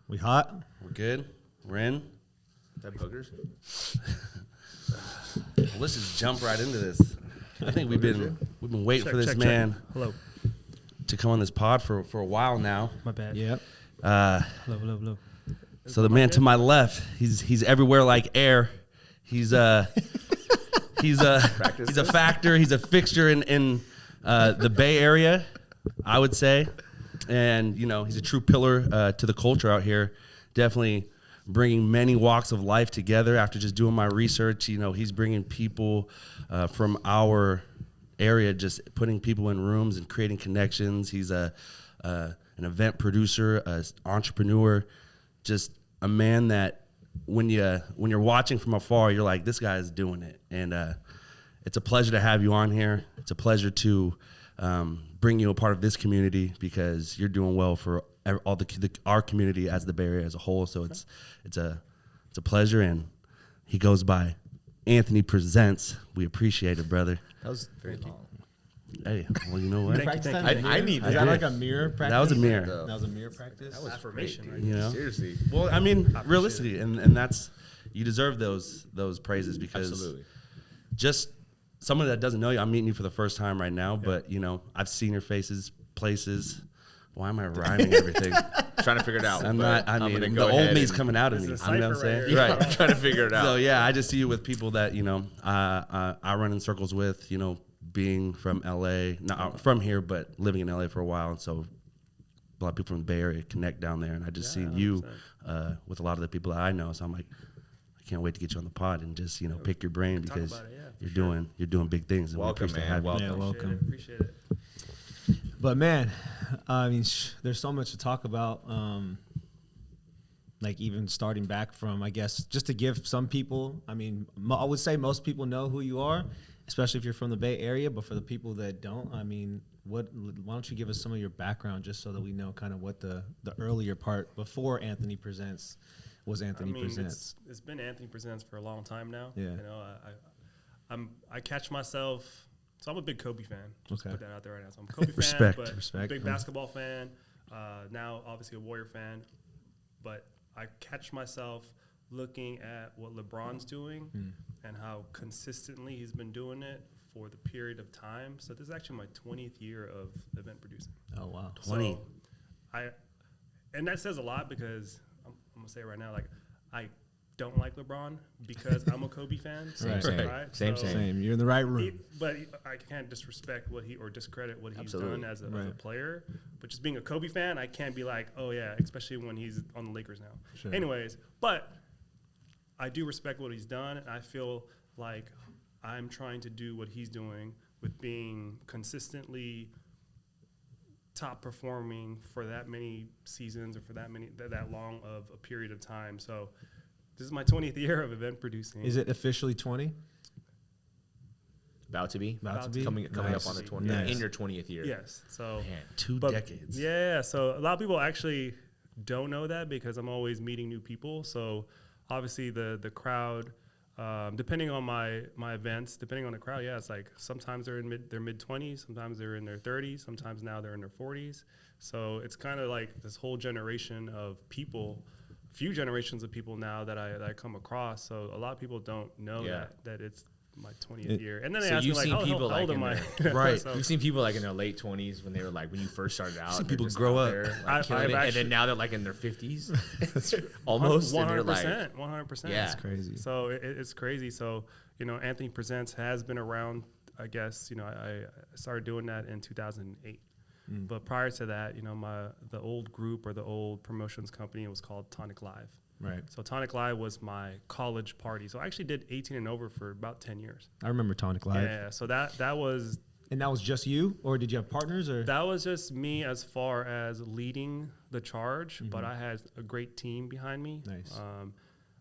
We hot? We're good. We're in. That boogers? Well, let's just jump right into this. I think we've been waiting for this man to come on this pod for a while now. My bad. Yep. Hello. So the man to my left, he's everywhere like air. He's a factor. He's a fixture in the Bay Area, I would say, and he's a true pillar to the culture out here. Definitely bringing many walks of life together. After just doing my research, he's bringing people from our area, just putting people in rooms and creating connections. He's an event producer, an entrepreneur, just a man that when you're watching from afar, you're like, this guy is doing it. And it's a pleasure to have you on here. It's a pleasure to bring you a part of this community because you're doing well for all our community as the Bay Area as a whole. So it's a pleasure, and he goes by Anthony Presents. We appreciate it, brother. That was very long. Hey, well, you know what? I need Is that. that like a mirror practice? That was a mirror. That was a mirror practice? That was Affirmation, great, right? dude. Seriously. Well, I mean, realistically, and that's you deserve those praises because Absolutely. just someone that doesn't know you, I'm meeting you for the first time right now, but I've seen your faces, places. Why am I rhyming everything? Trying to figure it out. I'm not. I mean, gonna the go old ahead me's and- coming out of me. It's You a know what I'm cipher right saying? here. Right. I'm trying to figure it out. So yeah, I just see you with people that I run in circles with. Being from LA, not from here, but living in LA for a while, and so a lot of people from the Bay Area connect down there. And I just seen you with a lot of the people that I know. So I'm like, I can't wait to get you on the pod and just pick your brain because about it, yeah, you're doing big things. And Welcome, we appreciate man. having you. Yeah, welcome. Appreciate it. But man, I mean, there's so much to talk about. Like even starting back from, I guess, just to give some people, I mean, I would say most people know who you are, especially if you're from the Bay Area. But for the people that don't, I mean, why don't you give us some of your background just so that we know kind of what the earlier part before Anthony Presents was Anthony Presents. It's been Anthony Presents for a long time now. Yeah. I catch myself. So I'm a big Kobe fan. Just Okay. put that out there right now. So I'm a Kobe Respect. fan, but Respect. big basketball fan. Now obviously a Warrior fan, but I catch myself looking at what LeBron's doing and how consistently he's been doing it for the period of time. So this is actually my 20th year of event producing. Oh wow. 20. So and that says a lot because I'm gonna say it right now, like I don't like LeBron because I'm a Kobe fan. Right. Same. Same. You're in the right room. But I can't disrespect or discredit what he's Absolutely. done as a Right. player. But just being a Kobe fan, I can't be like, oh yeah, especially when he's on the Lakers now. Sure. Anyways, but I do respect what he's done, and I feel like I'm trying to do what he's doing with being consistently top performing for that many seasons or for that long of a period of time. So this is my 20th year of event producing. Is it officially 20? About to be. About to be? Coming Nice. up on the 20th. Nice. In your 20th year. Yes. So Man. 2 But- decades. Yeah, so a lot of people actually don't know that because I'm always meeting new people. So obviously the crowd, depending on my events, depending on the crowd, yeah, it's like sometimes they're in their mid 20s, sometimes they're in their 30s, sometimes now they're in their 40s. So it's kind of like this whole generation of people, few generations of people now that I come across. So a lot of people don't know that it's my 20th year. And then they So ask me you've like, seen how people old like am in I? Right. So- You've seen people like in their late 20s when they were like when you first started out. Seen and they're people just grow out up. there, like, I've killing it, and actually- then now they're like in their 50s, almost. And you're like, 100%. Yeah. That's crazy. So it's crazy. So, Anthony Presents has been around, I guess, I started doing that in 2008. But prior to that, the old group or the old promotions company was called Tonic Live. Right. So Tonic Live was my college party. So I actually did 18 and over for about 10 years. I remember Tonic Live. Yeah. So that was And that was just you, or did you have partners? Or just me as far as leading the charge, but I had a great team behind me. Nice.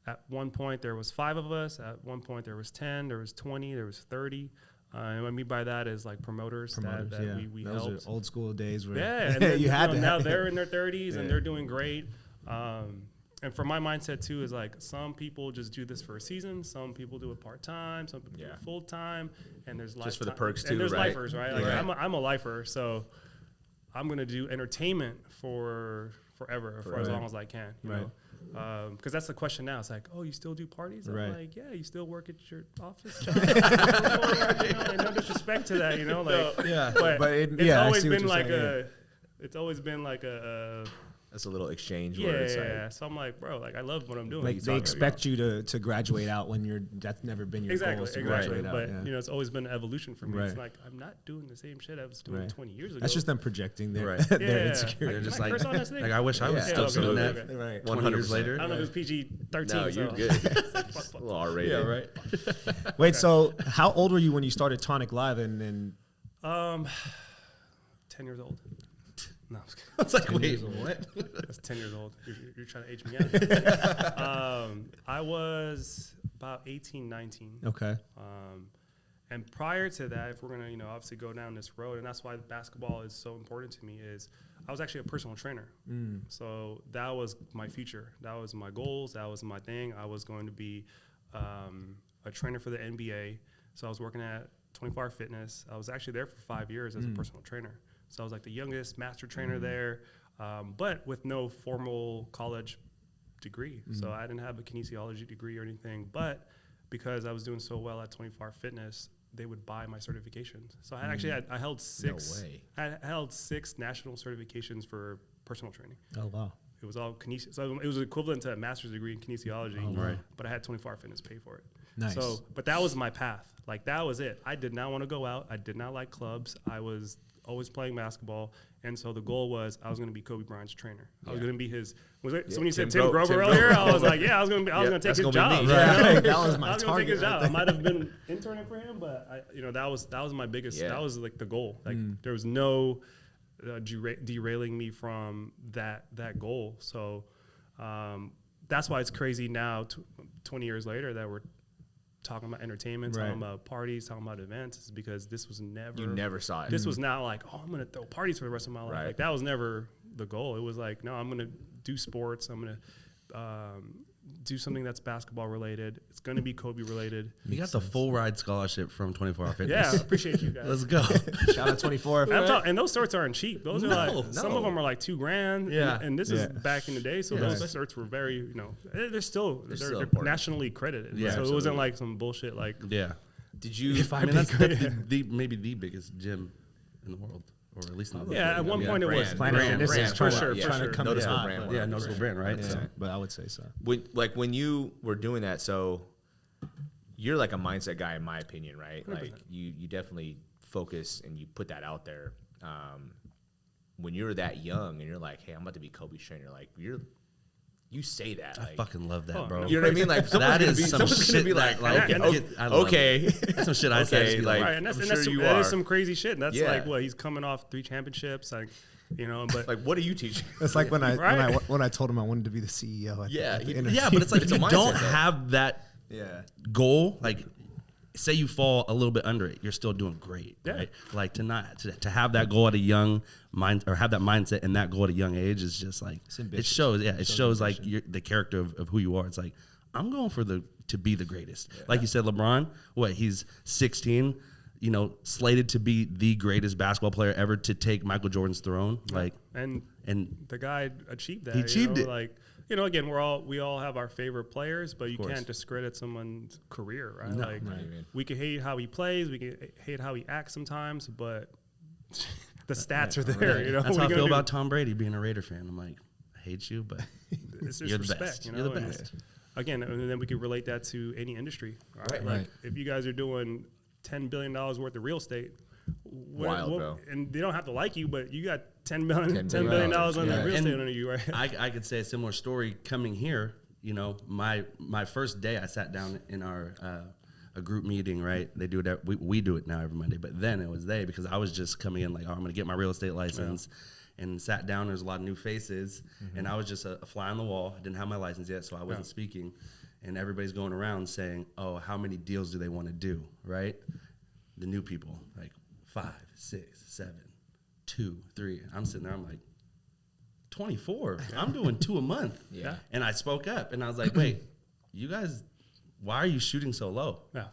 At one point, there was 5 of us. At one point, there was 10. There was 20. There was 30. And what I mean by that is like promoters that yeah. we Those helped. are old school days where Yeah, and then, you had to. now have they're in their 30s Yeah. and they're doing great. And for my mindset too is like some people just do this for a season, some people do it part time, some people do it full time, and there's Just for the lifetime- perks and too, there's right? lifers, right? Like Right. I'm a lifer, so I'm gonna do entertainment for forever, for as long as I can, you know. Because that's the question now. It's like, oh, you still do parties? I'm like, yeah, you still work at your office job. And no disrespect to that, you know. Like, but it's always been like it's always been like a That's a little exchange. Where it's like, So I'm like, bro, like I love what I'm doing. Like they expect you to graduate out when that's never been your goal. Exactly. But you know, it's always been an evolution for me. It's like I'm not doing the same shit I was doing 20 years ago. That's just them projecting their insecurity. They're just like I wish I was still doing that. Right. 20 years later. I don't know if it was PG-13. no, you're good. A little R-rated. Yeah, right. Wait, so how old were you when you started Tonic Live? And 10 years old. No, I was like, wait, what? That's 10 years old. You're trying to age me out. I was about 18, 19. Okay. And prior to that, if we're going to, you know, obviously go down this road, and that's why basketball is so important to me, is I was actually a personal trainer. So that was my future. That was my goals. That was my thing. I was going to be a trainer for the NBA. So I was working at 24 Hour Fitness. I was actually there for 5 years as a personal trainer. So I was like the youngest master trainer there, but with no formal college degree. So I didn't have a kinesiology degree or anything, but because I was doing so well at 24 Hour Fitness, they would buy my certifications. So I held six. No way. I held 6 national certifications for personal training. Oh wow. It was all so it was equivalent to a master's degree in kinesiology. Right. But I had 24 Hour Fitness pay for it. Nice. So, but that was my path. Like that was it. I did not want to go out. I did not like clubs. I was always playing basketball, and so the goal was I was going to be Kobe Bryant's trainer. I was going to be his. So when you said Tim Grover earlier, I was like, I was going to take his job. That was my I was going to take his job. I might have been interning for him, but that was my biggest. That was like the goal. Like there was no derailing me from that goal. So that's why it's crazy now, 20 years later, that we're talking about entertainment, talking about parties, talking about events, is because this was never. You never saw it. This was not like, oh, I'm gonna throw parties for the rest of my life. Like that was never the goal. It was like, no, I'm gonna do sports. I'm gonna do something that's basketball related. It's gonna be Kobe related. You got the full ride scholarship from 24 Hour Fitness. Yeah, I appreciate you guys. Let's go. Shout out 24. And those certs aren't cheap. Those are like some of them are like $2,000. Yeah, and this is back in the day, so those certs were very, they're still nationally credited. Yeah, so it wasn't like some bullshit like. Yeah. Did you? That's maybe the biggest gym in the world, or at least in the world. At one point it was Planet Fitness is for sure. Trying to come noticeable top. brand. Yeah, noticeable brand, right? Yeah, So. but I would say so. When you were doing that, so you're like a mindset guy, in my opinion, right? 100%. Like you definitely focus and you put that out there. When you're that young and you're like, hey, I'm about to be Kobe's trainer, like you say that. I like, fucking love that, bro. You know what I mean? Like that is some shit like, okay. That's some shit I say. like, right, and that is some crazy shit. And that's like what he's coming off 3 championships, like. But like, what are you teaching? It's like when I told him I wanted to be the CEO. But it's like if you don't have that goal, like say you fall a little bit under it, you're still doing great, right? Like to have that goal at a young mind, or have that mindset and that goal at a young age is just like it shows. Yeah, it shows like the character of who you are. It's like I'm going to be the greatest. Like you said, LeBron. He's 16. Slated to be the greatest basketball player ever to take Michael Jordan's throne. Like, and the guy achieved that. He achieved it. Like, again, we all have our favorite players, but you can't discredit someone's career, right? No, like, we can hate how he plays, we can hate how he acts sometimes, but the stats are there. That's how I feel about Tom Brady being a Raider fan. I'm like, I hate you, but it's you're respect, the best. You're the best. Again, and then we can relate that to any industry. Right? Right. If you guys are doing $10 billion worth of real estate, bro. And they don't have to like you, but you got $10 billion on the real estate under you, right? I could say a similar story coming here. My first day, I sat down in our a group meeting, right? They do it. We do it now every Monday, but then it was because I was just coming in like, I'm going to get my real estate license. And sat down. There's a lot of new faces, and I was just a fly on the wall. I didn't have my license yet, so I wasn't speaking. And everybody's going around saying, "Oh, how many deals do they want to do?" Right? The new people, like 5, 6, 7, 2, 3. I'm sitting there. I'm like, 24. I'm doing 2 a month. Yeah. And I spoke up, and I was like, "Wait, you guys, why are you shooting so low?" Yeah.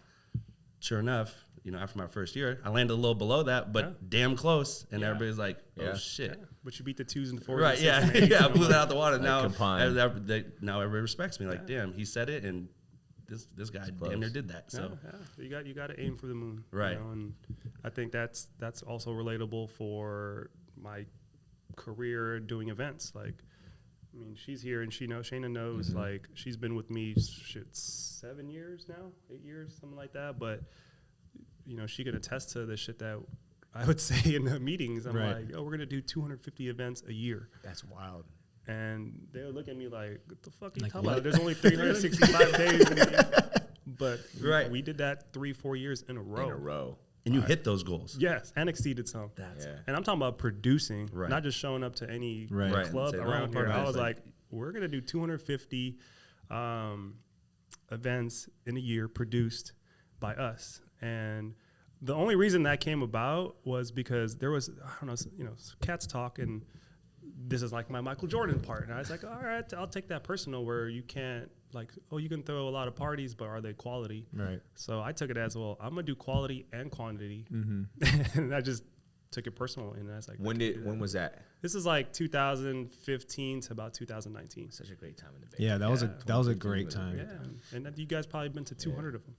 Sure enough, after my first year, I landed a little below that, but damn close. And everybody's like, oh, Yeah. shit. Yeah. But you beat the 2s and the 4s. Right, and yeah. 6s and 8s, Yeah, I and blew I'm that out the water. Like Now, combined. now everybody respects me. Like, damn, he said it, and this guy damn near did that. So, You got to aim for the moon. Right. And I think that's also relatable for my career doing events. Like, I mean, she's here and Shayna knows, like, she's been with me, 7 years now, 8 years, something like that. But, she could attest to the shit that I would say in the meetings. I'm like, oh, we're going to do 250 events a year. That's wild. And they would look at me like, what the fuck are you Like, talking what? about? There's only 365 days in the year. But we did that 3-4 years in a row. and you hit those goals. Yes, and exceeded some. And I'm talking about producing, not just showing up to any club around here. I was like, we're going to do 250 events in a year produced by us. And the only reason that came about was because there was, I don't know, cats talk, and this is like my Michael Jordan part. And I was like, all right, I'll take that personal, where you can't, like, oh, you can throw a lot of parties, but are they quality? Right. So I took it as, well, I'm going to do quality and quantity. And I just took it personal. And I was like, when was that? This is like 2015 to about 2019. Such a great time in the Bay. Yeah, that was a great time. Yeah, and you guys probably been to 200 of them.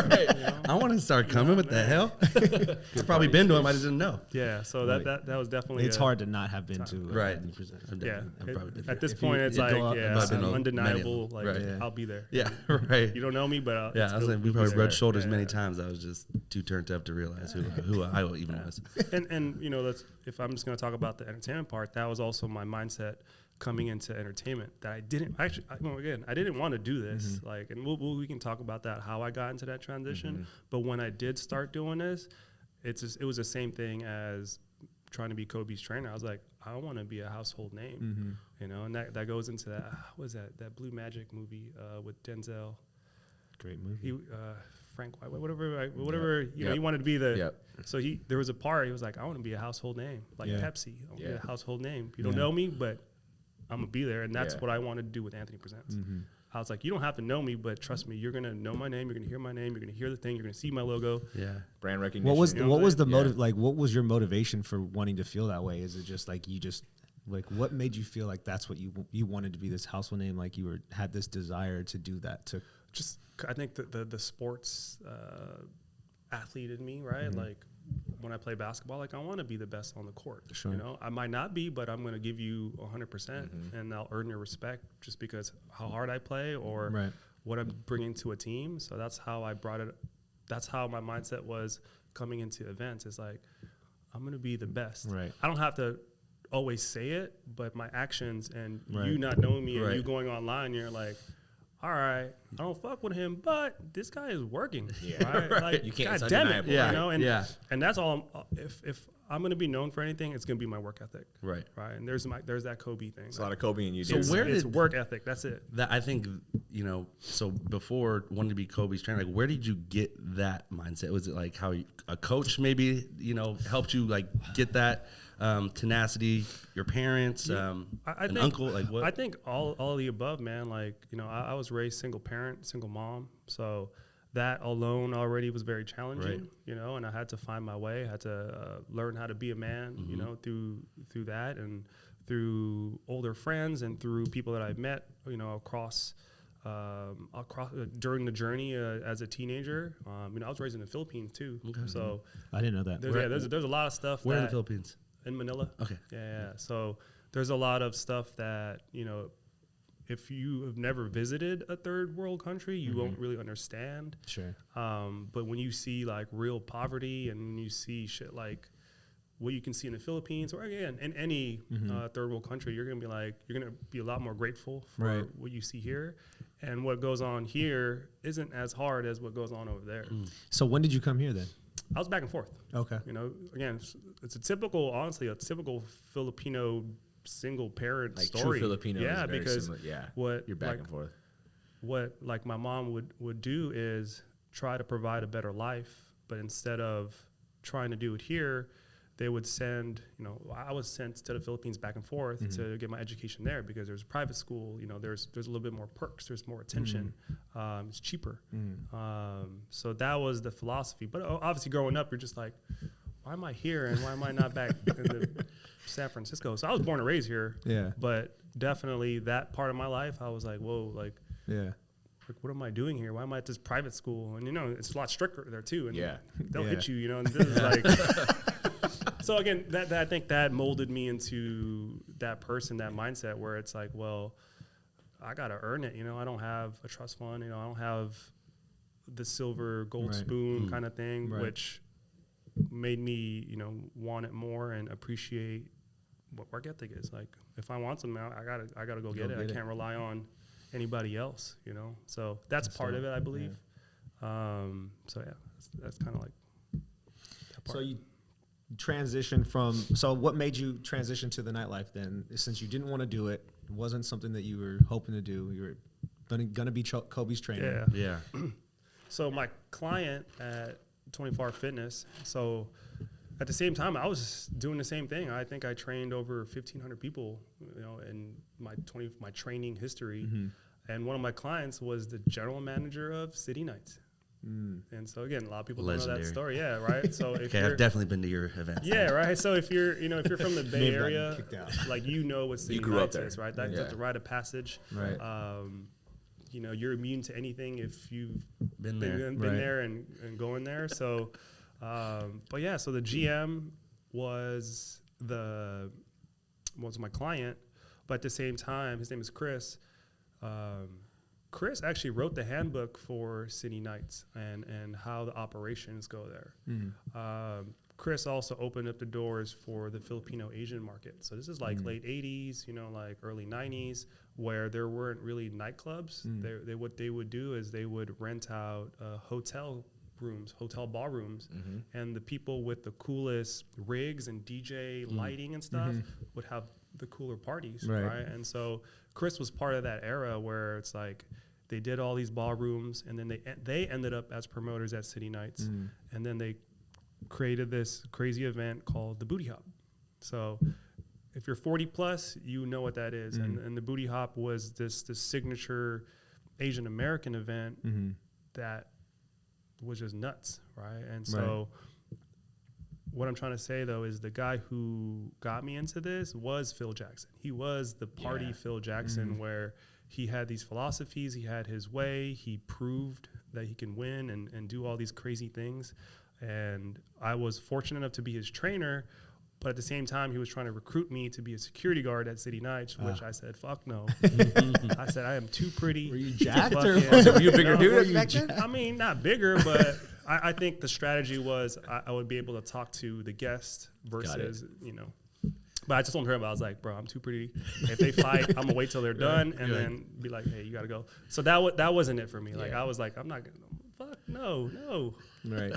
Right. I want to start coming. What the hell? I've probably been to them. I just didn't know. Yeah, so that was definitely. It's hard to not have been to. Right. Yeah. At this point, it's like, undeniable. Like, I'll be there. Yeah. Right. You don't know me, but I was like, we probably rubbed shoulders many times. I was just too turned up to realize who I even was. And if I'm just going to talk about the entertainment part, that was also my mindset coming into entertainment, that I didn't I didn't want to do this. Like, and we can talk about that, how I got into that transition. But when I did start doing this, it was the same thing as trying to be Kobe's trainer. I was like, I want to be a household name, and that goes into that. What was that Blue Magic movie with Denzel? Great movie. Frank White, whatever, he wanted to be the. So there was a part, he was like, I want to be a household name, like Pepsi. I want to be a household name. You don't know me, but I'm going to be there. And that's what I wanted to do with Anthony Presents. I was like, you don't have to know me, but trust me, you're going to know my name. You're going to hear my name. You're going to hear the thing. You're going to see my logo. Yeah. Brand recognition. What was the motive? Like, what was your motivation for wanting to feel that way? Is it just like what made you feel like that's what you wanted to be, this household name? Like you had this desire to do that, I think the sports athlete in me, right? Like when I play basketball, like I want to be the best on the court. Sure. I might not be, but I'm going to give you 100%, and I'll earn your respect just because how hard I play or what I'm bringing to a team. So that's how I brought it. That's how my mindset was coming into events. It's like, I'm going to be the best. Right. I don't have to always say it, but my actions and you not knowing me and you going online, you're like, all right, I don't fuck with him, but this guy is working. Right? Like, you can't. God damn it, Yeah. And that's all. If I'm gonna be known for anything, it's gonna be my work ethic. Right. And there's that Kobe thing. It's a lot of Kobe in you. So It's work ethic. That's it. That I think, so before wanting to be Kobe's trainer, like where did you get that mindset? Was it like how a coach maybe, helped you like get that tenacity, your parents, an uncle, like what? I think all of the above, man. Like, I was raised single parent, single mom. So that alone already was very challenging, and I had to find my way. I had to learn how to be a man, through that and through older friends and through people that I've met, across during the journey as a teenager. I was raised in the Philippines too. Okay. So I didn't know that. There's a lot of stuff. Where in the Philippines? In Manila. Okay. Yeah. So there's a lot of stuff that, if you have never visited a third world country, you won't really understand. Sure. But when you see like real poverty and when you see shit like what you can see in the Philippines or again in any third world country, you're going to be a lot more grateful for what you see here. And what goes on here isn't as hard as what goes on over there. So when did you come here then? I was back and forth. Okay. Again, it's a typical Filipino single parent like story. True Filipino. Yeah, is very because similar. what you're back and forth. What like my mom would do is try to provide a better life, but instead of trying to do it here, they would send, I was sent to the Philippines back and forth to get my education there because there's a private school, there's a little bit more perks, there's more attention, it's cheaper. So that was the philosophy. But obviously growing up, you're just like, why am I here and why am I not back in San Francisco? So I was born and raised here, but definitely that part of my life, I was like, whoa, like, what am I doing here? Why am I at this private school? And it's a lot stricter there too. And they'll hit you, and this is like. So again, that I think that molded me into that person, that mindset where it's like, well, I gotta earn it. I don't have a trust fund. I don't have the silver gold spoon kind of thing, which made me, want it more and appreciate what work ethic is. Like, if I want something, I gotta go get it. I can't rely on anybody else. So that's part of it, I believe. So yeah, that's kind of like that part. So you transition so what made you transition to the nightlife then? Since you didn't want to do it, it wasn't something that you were hoping to do. You were gonna be Kobe's trainer. Yeah. So my client at 24 Fitness, so at the same time, I was doing the same thing. I think I trained over 1,500 people, in my training history. And one of my clients was the general manager of City Nights. And so again, a lot of people don't know that story. Yeah, right. So if I've definitely been to your events. Yeah, right. So if you're from the Bay Area, like what City Nights is, right? That's a rite of passage. Right. You're immune to anything if you've been there, there and going there. So, but yeah, so the GM was my client, but at the same time, his name is Chris. Chris actually wrote the handbook for City Nights and how the operations go there. Chris also opened up the doors for the Filipino Asian market. So this is like late 80s, like early 90s, where there weren't really nightclubs. What they would do is they would rent out hotel ballrooms, and the people with the coolest rigs and DJ lighting and stuff would have the cooler parties, right? And so Chris was part of that era where it's like they did all these ballrooms, and then they ended up as promoters at City Nights, and then they created this crazy event called the Booty Hop. So if you're 40 plus, you know what that is, and the Booty Hop was this signature Asian American event that was just nuts, right? And so what I'm trying to say, though, is the guy who got me into this was Phil Jackson. He was the party Phil Jackson, where he had these philosophies, he had his way, he proved that he can win and do all these crazy things. And I was fortunate enough to be his trainer, but at the same time, he was trying to recruit me to be a security guard at City Nights, which I said, fuck no. I said, I am too pretty. Were you jacked or were you a bigger dude? I mean, not bigger, but I think the strategy was I would be able to talk to the guest versus, But I just told him, I was like, bro, I'm too pretty. If they fight, I'm going to wait till they're done and then be like, hey, you got to go. So that wasn't it for me. Like, I was like, I'm not going to, fuck, no. Right.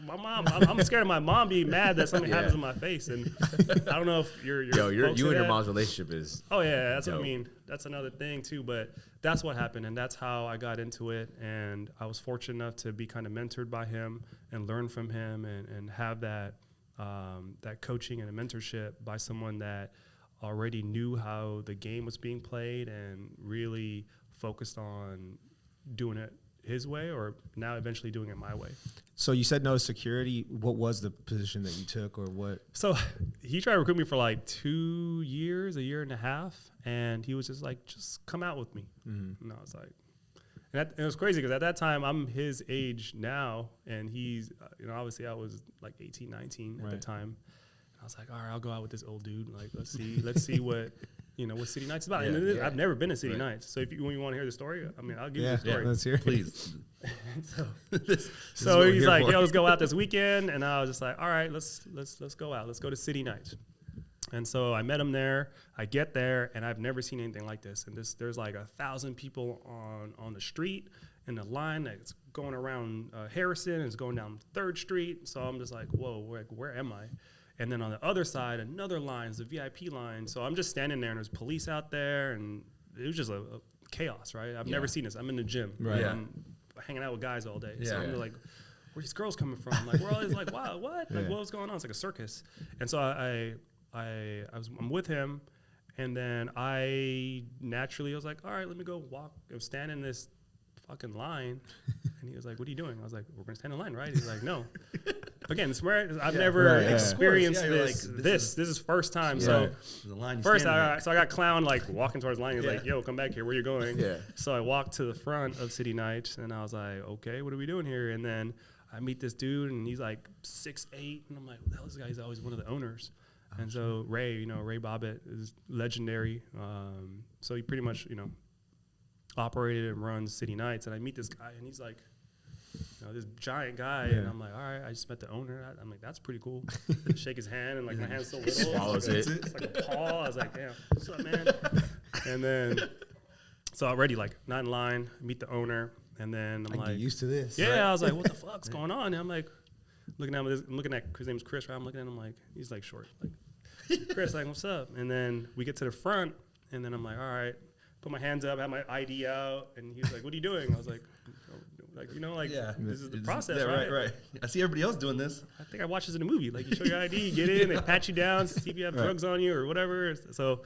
My mom, I'm scared of my mom being mad that something happens in my face, and I don't know if you and your mom's relationship is. Oh yeah, that's what I mean. That's another thing too, but that's what happened, and that's how I got into it. And I was fortunate enough to be kind of mentored by him and learn from him, and have that coaching and a mentorship by someone that already knew how the game was being played and really focused on doing it his way, or now eventually doing it my way. So you said no to security. What was the position that you took, or what? So he tried to recruit me for like 2 years, a year and a half, and he was just like, just come out with me. And I was like, and it was crazy because at that time I'm his age now, and he's, obviously I was like 18, 19 at the time. And I was like, all right, I'll go out with this old dude. Like, let's see what. What City Nights is about. I've never been to City Nights. So when you want to hear the story, I mean, I'll give you the story. Yeah, let's hear it. Please. So he's like, let's go out this weekend. And I was just like, all right, let's go out. Let's go to City Nights. And so I met him there. I get there, and I've never seen anything like this. And there's like 1,000 people on the street in the line that's going around Harrison and it's going down 3rd Street. So I'm just like, whoa, where am I? And then on the other side, another line is the VIP line. So I'm just standing there, and there's police out there, and it was just a chaos, right? I've never seen this. I'm in the gym. Right. I'm hanging out with guys all day. So I'm like, where these girls coming from? Like, we're always like, wow, what? Like, what's going on? It's like a circus. And so I'm with him, and then I was like, all right, let me go walk. I was standing in this fucking line, and he was like, what are you doing? I was like, we're gonna stand in line, right? He's like, no. Again, it's where I've never experienced this. Like, this is first time. So the line first, I got clown like walking towards the line. He's like, yo, come back here. Where you going? Yeah. So I walked to the front of City Nights, and I was like, okay, what are we doing here? And then I meet this dude, and he's like 6'8", and I'm like, what the hell is this guy? He's always one of the owners. And so Ray Bobbitt is legendary. So he pretty much, operated and runs City Nights. And I meet this guy, and he's like, this giant guy. And I'm like, all right, I just met the owner. I'm like, that's pretty cool. Shake his hand, and like my hand's so little. Swallows it. It's like a paw. I was like, damn, what's up, man? And then, so already like not in line, meet the owner. And then I'm like, get used to this. Yeah, right? I was like, what the fuck's going on? And I'm like, looking at his name's Chris, right? I'm looking at him like, he's like short. Like, Chris, like, what's up? And then we get to the front, and then I'm like, all right, put my hands up, have my ID out, and he was like, what are you doing? I was like, this is the process, right? Right. I see everybody else doing this. I think I watched this in a movie. Like, you show your ID, you get in, they pat you down, see if you have drugs on you or whatever. So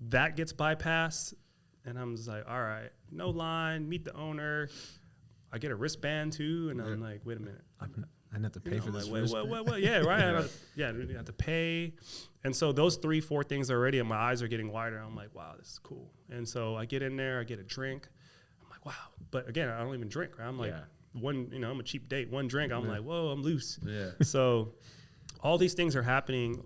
that gets bypassed, and I'm just like, all right, no line, meet the owner. I get a wristband too, and I'm like, wait a minute. I didn't have to pay for this. What? Yeah, right. You have to pay. And so those 3-4 things already, and my eyes are getting wider. I'm like, wow, this is cool. And so I get in there, I get a drink. I'm like, wow. But again, I don't even drink, right? I'm like, I'm a cheap date. One drink, I'm like, whoa, I'm loose. Yeah. So all these things are happening.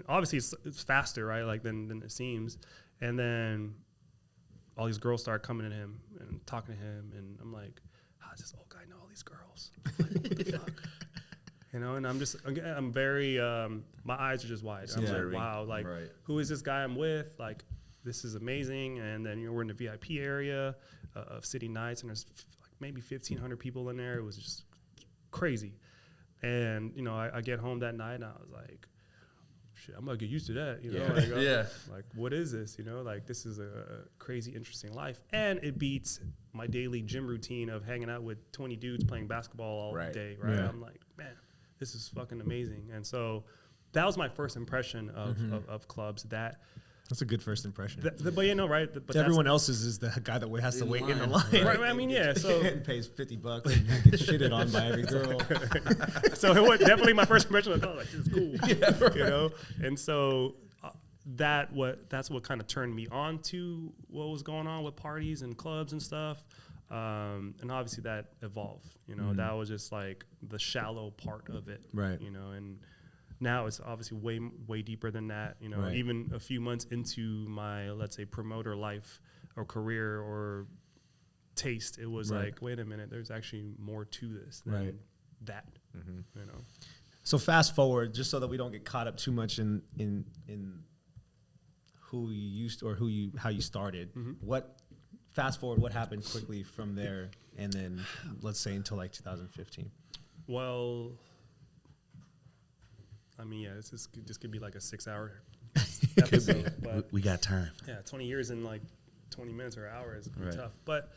Obviously, it's faster, right? Like than it seems. And then all these girls start coming to him and talking to him, and I'm like, how does this old guy know all these girls? Like, what the fuck? And I'm very, my eyes are just wide. I'm like, wow, like, who is this guy I'm with? Like, this is amazing. And then we're in the VIP area of City Nights, and there's like maybe 1,500 people in there. It was just crazy. And, I get home that night, and I was like, shit, I'm gonna get used to that, like, what is this, like, this is a crazy, interesting life, and it beats my daily gym routine of hanging out with 20 dudes playing basketball all day, right? Yeah. I'm like, man, this is fucking amazing. And so that was my first impression of clubs. That's a good first impression. But right? But everyone else's is the guy that has to wait in the line. Right, I mean, yeah. So and pays $50 and gets shitted on by every girl. So it was definitely my first impression. I thought, like, this is cool, And so that's what kind of turned me on to what was going on with parties and clubs and stuff. And obviously that evolved. That was just like the shallow part of it, right? And now it's obviously way deeper than that. Right. Even a few months into my, let's say, promoter life or career or taste, it was like, wait a minute, there's actually more to this than that. So fast forward, just so that we don't get caught up too much in who you used or how you started. Fast forward, what happened quickly from there, and then let's say until like 2015. Well, I mean, this could be like a 6-hour episode. But we got time. Yeah, 20 years in like 20 minutes or an hour is tough. But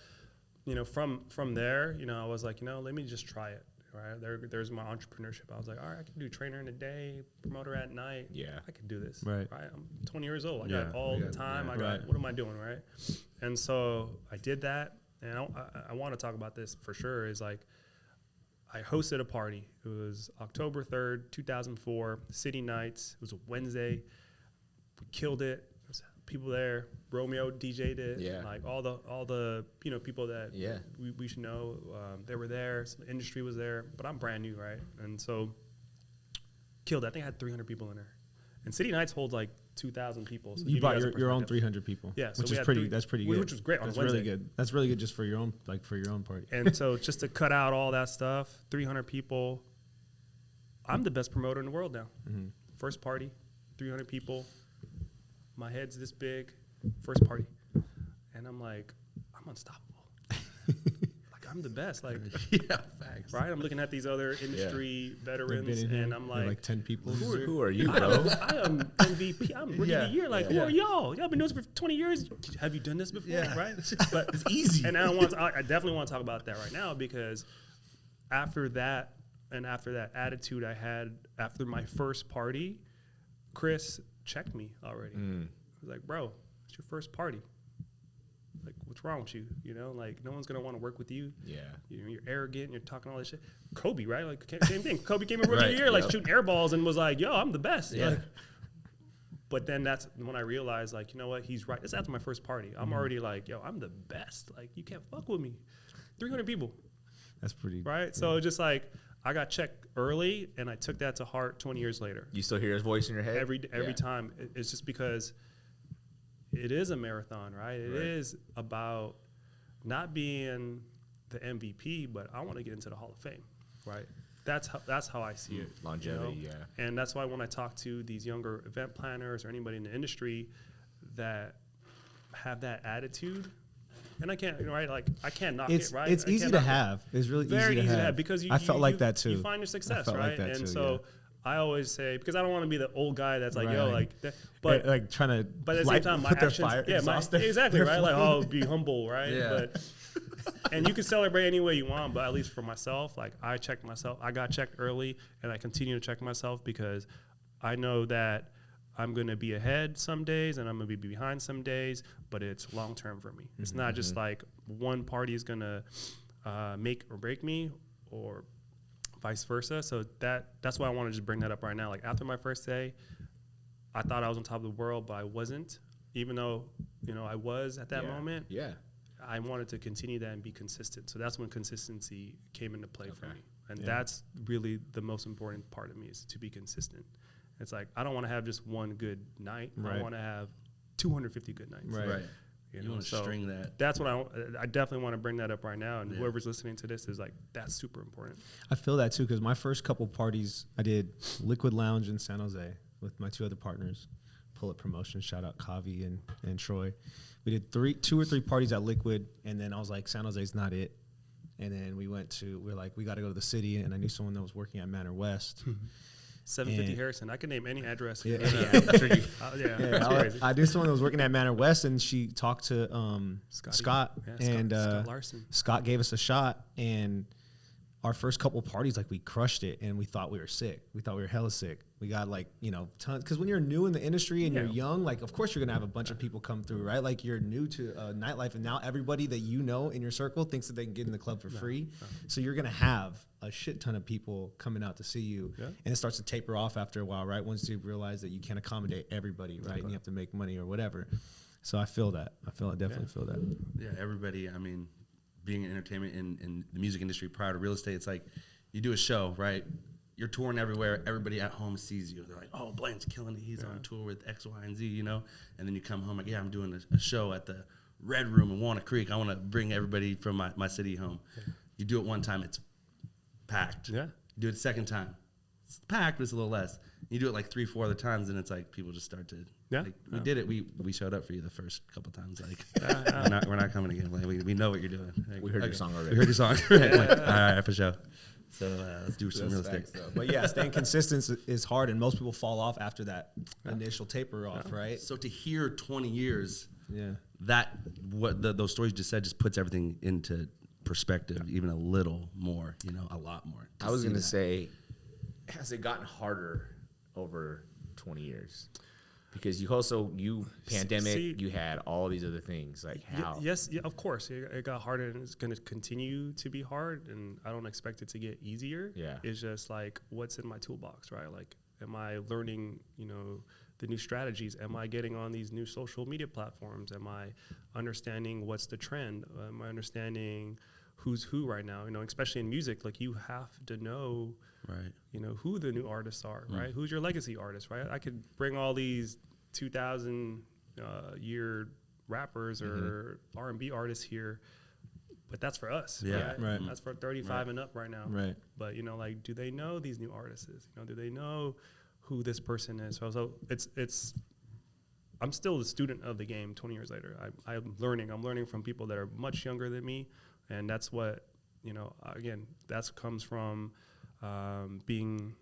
from there, I was like, let me just try it. Right there's my entrepreneurship. I was like, all right, I can do trainer in the day, promoter at night. Yeah, I can do this. Right. I'm 20 years old. I got all the time. What am I doing? Right. And so I did that, and I want to talk about this for sure. Is like, I hosted a party. It was October 3rd, 2004, City Nights. It was a Wednesday. We killed it. There was people there. Romeo DJ'd it. Yeah. Like all the people that we should know, they were there. Some industry was there, but I'm brand new, right? And so killed it. I think I had 300 people in there. And City Nights holds like 2,000 people. So you brought your own 300 people. Yeah, so which is pretty. That's pretty good. Which was great on That's Wednesday. really good. That's really good just for your own party. And so just to cut out all that stuff, 300 people. I'm the best promoter in the world now. First party, 300 people. My head's this big. First party, and I'm like, I'm unstoppable. Like, I'm the best. Like, facts. Right? I'm looking at these other industry veterans, and I'm like 10 people. Who are you, bro? I am MVP. I'm rookie of the year. Like, who are y'all? Y'all been doing this for 20 years. Have you done this before? Yeah. Right? But it's easy. And I definitely want to talk about that right now, because after that, and after that attitude I had after my first party, Chris checked me already. He was like, bro, it's your first party. Like, what's wrong with you? You know, like, no one's going to want to work with you. Yeah. You're arrogant. You're talking all this shit. Kobe, right? Like, same thing. Kobe came in rookie of the Right, year, like, shooting air balls and was like, yo, I'm the best. Yeah. Like, but then that's when I realized, like, you know what? He's right. It's after my first party. I'm already like, yo, I'm the best. Like, you can't fuck with me. 300 people. That's pretty. Right? Yeah. So just like, I got checked early, and I took that to heart 20 years later. You still hear his voice in your head? Every Yeah. time. It's just because it is a marathon, right? It is about not being the MVP, but I want to get into the Hall of Fame, right? That's how I see it. Longevity, you know? yeah. And that's why when I talk to these younger event planners or anybody in the industry that have that attitude, and I can't, you know, right? Like, I can't knock it, right? It's I easy can't to knock it. have. It's really Very easy to have because I felt like you- that too. You find your success, felt right? like that and too, so yeah. I always say, because I don't want to be the old guy that's like, yo, Right. like, that, but like trying to. but at the same time, my put their actions, fire, yeah, exhaust their- exactly, their right? Like, flame. oh, be humble, right? Yeah. But and you can celebrate any way you want, but at least for myself, like, I checked myself. I got checked early, and I continue to check myself because I know that I'm going to be ahead some days and I'm going to be behind some days, but it's long term for me. It's not just like one party is going to make or break me, or vice versa. So that's why I want to just bring that up right now. Like, after my first day, I thought I was on top of the world, but I wasn't. Even though, you know, I was at that moment, Yeah. I wanted to continue that and be consistent. So that's when consistency came into play for me. And that's really the most important part of me, is to be consistent. It's like, I don't want to have just one good night. I Right. want to have 250 good nights. Right. Right. You You know, want to so string that. that's what I definitely want to bring that up right now. And Yeah. whoever's listening to this is like, that's super important. I feel that too, because my first couple parties, I did Liquid Lounge in San Jose with my two other partners, Pull Up Promotions, shout out Kavi and Troy. We did 2 or 3 parties at Liquid, and then I was like, San Jose's not it. And then we were like, we got to go to the city, and I knew someone that was working at Manor West. 750 And- Harrison. I can name any address. Yeah. I'm sure you, Yeah, that's crazy. I knew someone that was working at Manor West, and she talked to Scotty. Scott, Yeah, and Scott Larson. Scott gave us a shot, and our first couple parties, like, we crushed it, and we thought we were sick. We thought we were hella sick. We got, like, you know, tons, because when you're new in the industry and you're young, like, of course you're gonna have a bunch of people come through, right? Like, you're new to nightlife, and now everybody that you know in your circle thinks that they can get in the club for free. So you're gonna have a shit ton of people coming out to see you, and it starts to taper off after a while, right? Once you realize that you can't accommodate everybody, right? And you have to make money or whatever. So I feel that. I definitely feel that. Yeah, everybody, I mean, being in entertainment in the music industry prior to real estate, it's like you do a show, right? You're touring everywhere. Everybody at home sees you. They're like, oh, Blaine's killing it. He's on tour with X, Y, and Z, you know? And then you come home like, yeah, I'm doing a show at the Red Room in Walnut Creek. I want to bring everybody from my city home. You do it one time, it's packed. Yeah. You do it a second time, it's packed, but it's a little less. You do it like 3, 4 other times, and it's like people just start to, like, we did it. We showed up for you the first couple times. Like, we're not coming again. Like, we know what you're doing. Like, We heard your song already. We heard your song. Right, like, all right, for sure. So let's do some real estate. But yeah, staying consistent is hard, and most people fall off after that initial taper off, right? So to hear 20 years, Yeah. that those stories you just said just puts everything into perspective even a little more, you know, a lot more. I was going to say, has it gotten harder over 20 years? Because you pandemic, you had all these other things. Like, how? Yes, yeah, of course. It got harder, and it's going to continue to be hard, and I don't expect it to get easier. Yeah. It's just like, what's in my toolbox, right? Like, am I learning, you know, the new strategies? Am I getting on these new social media platforms? Am I understanding what's the trend? Am I understanding who's who right now? You know, especially in music, like, you have to know, Right. you know, who the new artists are, right? Who's your legacy artist, right? I could bring all these 2000 year rappers or R&B artists here, but that's for us. Yeah. Right. That's for 35 and up right now. Right. But, you know, like, do they know these new artists? You know, do they know who this person is? So it's I'm still a student of the game 20 years later. I'm learning from people that are much younger than me. And that's what, you know, again, that comes from being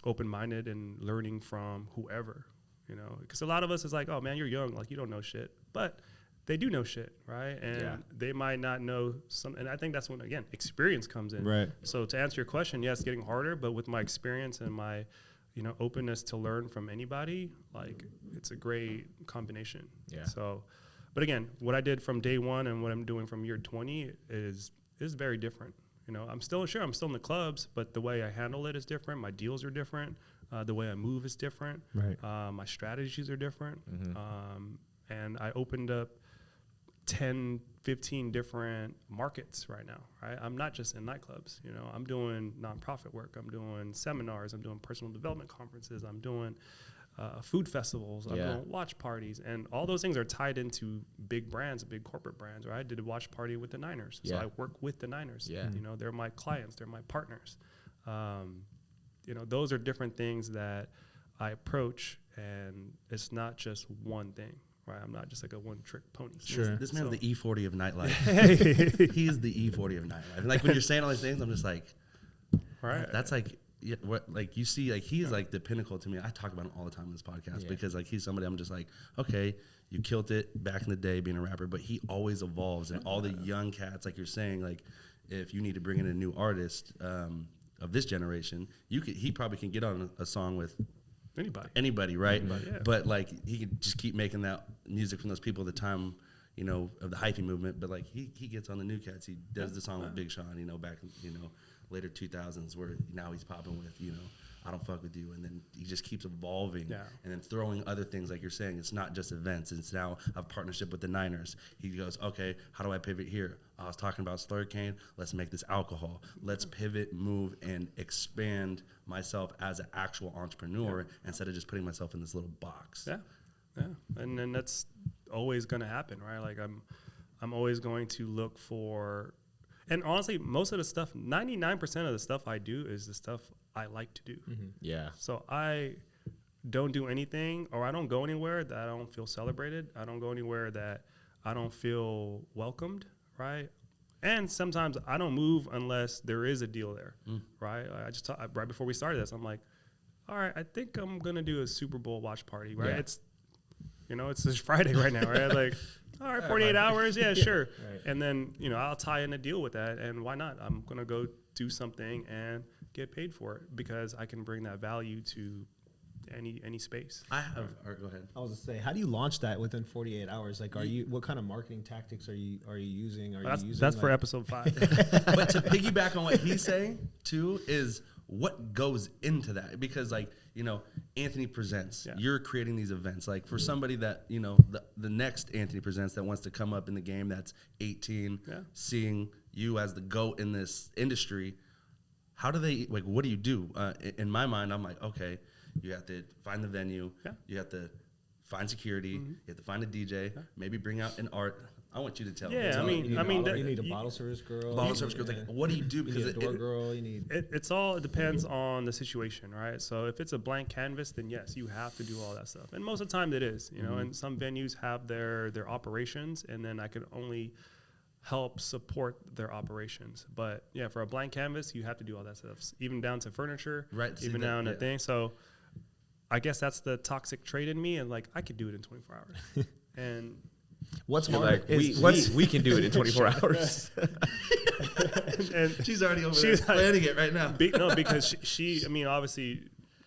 open-minded and learning from whoever, you know, because a lot of us is like, oh man, you're young, like, you don't know shit. But they do know shit, right? And Yeah. they might not know some, and I think that's when, again, experience comes in. Right. So to answer your question, yes, getting harder, but with my experience and my, openness to learn from anybody, like, it's a great combination. Yeah. So, but again, what I did from day one and what I'm doing from year 20 is very different. I'm still in the clubs, but the way I handle it is different. My deals are different. The way I move is different. Right. My strategies are different. Mm-hmm. And I opened up 10, 15 different markets right now, right? I'm not just in nightclubs, I'm doing nonprofit work. I'm doing seminars. I'm doing personal development conferences. I'm doing food festivals. I'm doing watch parties. And all those things are tied into big brands, big corporate brands, right? I did a watch party with the Niners. So I work with the Niners. Yeah. They're my clients. They're my partners. Those are different things that I approach, and it's not just one thing. Right, I'm not just like a one-trick pony. Sure. This man's the E40 of nightlife. Hey. He's the E40 of nightlife. And like when you're saying all these things, I'm just like, Right. that's like, what, like you see, like he's like the pinnacle to me. I talk about him all the time in this podcast because like he's somebody I'm just like, okay, you killed it back in the day being a rapper, but he always evolves. And all the young cats, like you're saying, like if you need to bring in a new artist of this generation, he probably can get on a song with anybody, right? Yeah. But like he could just keep making that music from those people at the time, of the hyphy movement. But like he gets on the new cats. He does the song with Big Sean, back later 2000s, where now he's popping with I Don't Fuck With You, and then he just keeps evolving and then throwing other things, like you're saying. It's not just events. It's now a partnership with the Niners. He goes, okay, how do I pivot here? I was talking about slurricane. Let's make this alcohol. Let's pivot, move, and expand myself as an actual entrepreneur instead of just putting myself in this little box. Yeah, and then that's always going to happen, right? Like I'm always going to look for, and honestly, most of the stuff, 99% of the stuff I do is the stuff I like to do. Mm-hmm. Yeah. So I don't do anything, or I don't go anywhere that I don't feel celebrated. I don't go anywhere that I don't feel welcomed, right? And sometimes I don't move unless there is a deal there, right? I just right before we started this, I'm like, all right, I think I'm gonna do a Super Bowl watch party, right? Yeah. It's this Friday right now, right? Like, all right, 48 hours, yeah, sure. Right. And then I'll tie in a deal with that, and why not? I'm gonna go do something and get paid for it because I can bring that value to any space. I have. All right, go ahead. I was to say, how do you launch that within 48 hours? Like, what kind of marketing tactics are you using? That's for episode 5. But to piggyback on what he's saying too is what goes into that, because like Anthony Presents, you're creating these events. Like for somebody that the next Anthony Presents that wants to come up in the game, that's 18, seeing you as the GOAT in this industry, how do they, like, what do you do? In my mind, I'm like, okay, you have to find the venue, you have to find security, you have to find a DJ, maybe bring out an art. I want you to tell me. Yeah, you need a bottle service girl. Bottle service girl. Like, what do you do? You need a door girl. You need. It depends on the situation, right? So if it's a blank canvas, then yes, you have to do all that stuff. And most of the time it is, and some venues have their operations, and then I can only help support their operations. But yeah, for a blank canvas, you have to do all that stuff, even down to furniture, right? Even down to things. So I guess that's the toxic trait in me, and like I could do it in 24 hours. And what's hard like is we can do it in 24 hours. and she's already over there planning it right now. Because she obviously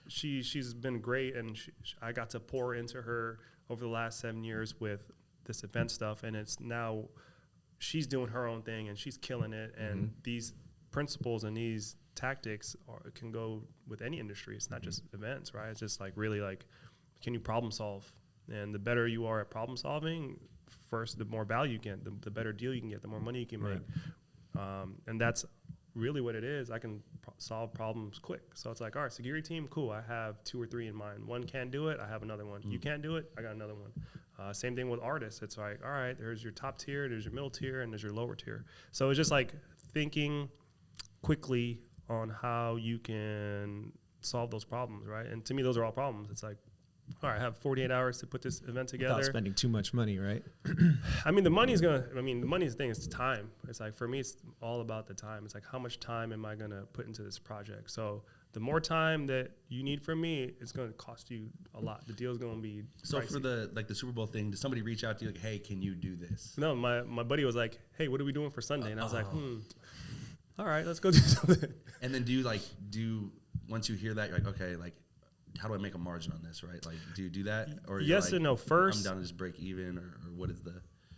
she's been great, and I got to pour into her over the last 7 years with this event stuff, and it's now she's doing her own thing and she's killing it. And these principles and these tactics can go with any industry. It's not just events, right? It's just like really like, can you problem solve? And the better you are at problem solving, first, the more value you get, the better deal you can get, the more money you can make. And that's really what it is. I can solve problems quick. So it's like, all right, security team, cool. I have 2 or 3 in mind. One can't do it, I have another one. You can't do it, I got another one. Same thing with artists. It's like, all right, there's your top tier, there's your middle tier, and there's your lower tier. So it's just like thinking quickly on how you can solve those problems, right? And to me, those are all problems. It's like all right, I have 48 hours to put this event Without together. spending too much money, right? I mean, the money's the thing is time. It's like, for me, it's all about the time. It's like, how much time am I going to put into this project? So the more time that you need from me, it's going to cost you a lot. The deal's going to be So pricey. for the Super Bowl thing, did somebody reach out to you like, hey, can you do this? No, my buddy was like, hey, what are we doing for Sunday? And I was like, all right, let's go do something. And then once you hear that, you're like, okay, like, how do I make a margin on this, right? Like, do you do that? Or you're Yes like, and no. First, I'm down to just break even, or what is the...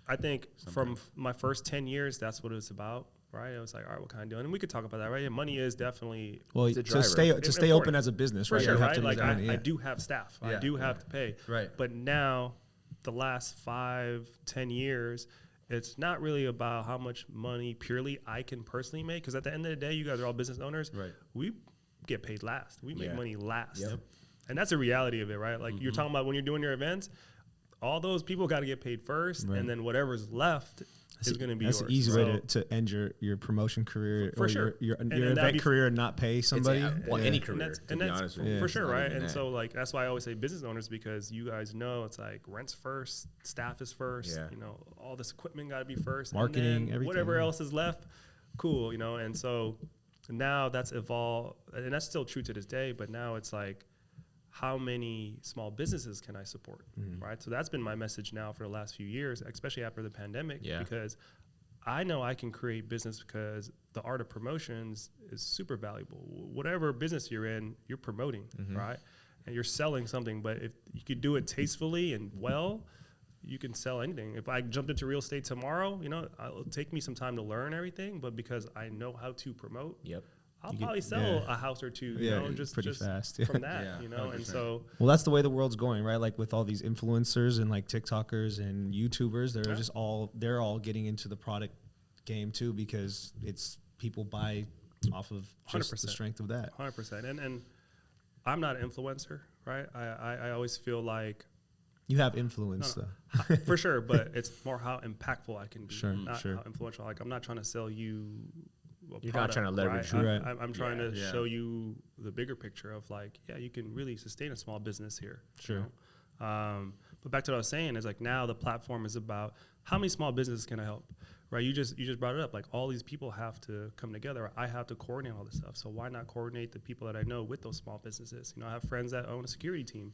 I think from my first 10 years, that's what it's about, right? I was like, all right, what can I do? And we could talk about that, right? Yeah, money is definitely Well, It's a to driver. stay Important. open as a business, for right? sure, You have right? to Like make money, I yeah. do have staff, I Yeah, do have to pay, Right. But now, the last 5-10 years, it's not really about how much money purely I can personally make, because at the end of the day, you guys are all business owners. Right. We get paid last. We make Yeah. money last. Yep. And that's the reality of it, right? Like you're talking about when you're doing your events, all those people got to get paid first, Right. and then whatever's left is going to be That's yours. an easy way So- to end your promotion career For or sure. your And then event that'd be- career and not pay somebody. well, Yeah. any And career, that's, to and be that's honest with you. for It's sure, not right? even And that. so, like, that's why I always say business owners, because you guys know it's like rent's first, staff is first, Yeah. you know, all this equipment got to be first, Marketing, and then everything, whatever yeah. else is left, cool, you know. And so now that's evolved, and that's still true to this day. But now it's like, how many small businesses can I support, right? So that's been my message now for the last few years, especially after the pandemic, Yeah. because I know I can create business, because the art of promotions is super valuable. Whatever business you're in, you're promoting, right? And you're selling something, but if you could do it tastefully and well, you can sell anything. If I jumped into real estate tomorrow, you know, it'll take me some time to learn everything, but because I know how to promote, Yep. I'll You get- probably sell yeah. a house or two, you Yeah, know, just pretty fast, yeah. from that, Yeah, you know. And 100%. so Well, that's the way the world's going, right? Like with all these influencers and like TikTokers and YouTubers, they're Yeah. just they're all getting into the product game too, because it's people buy off of just the 100%. strength of that. 100%. And I'm not an influencer, right? I always feel like, You have influence No, though. for sure, but it's more how impactful I can be, Sure, not sure. how influential. Like, I'm not trying to sell you a You're not product, trying to leverage right? you. Right. I'm trying to Yeah. show you the bigger picture of like, yeah, you can really sustain a small business here. you Sure. know? But back to what I was saying is like, now the platform is about how many small businesses can I help, right? You just brought it up. Like, all these people have to come together. I have to coordinate all this stuff. So why not coordinate the people that I know with those small businesses? You know, I have friends that own a security team.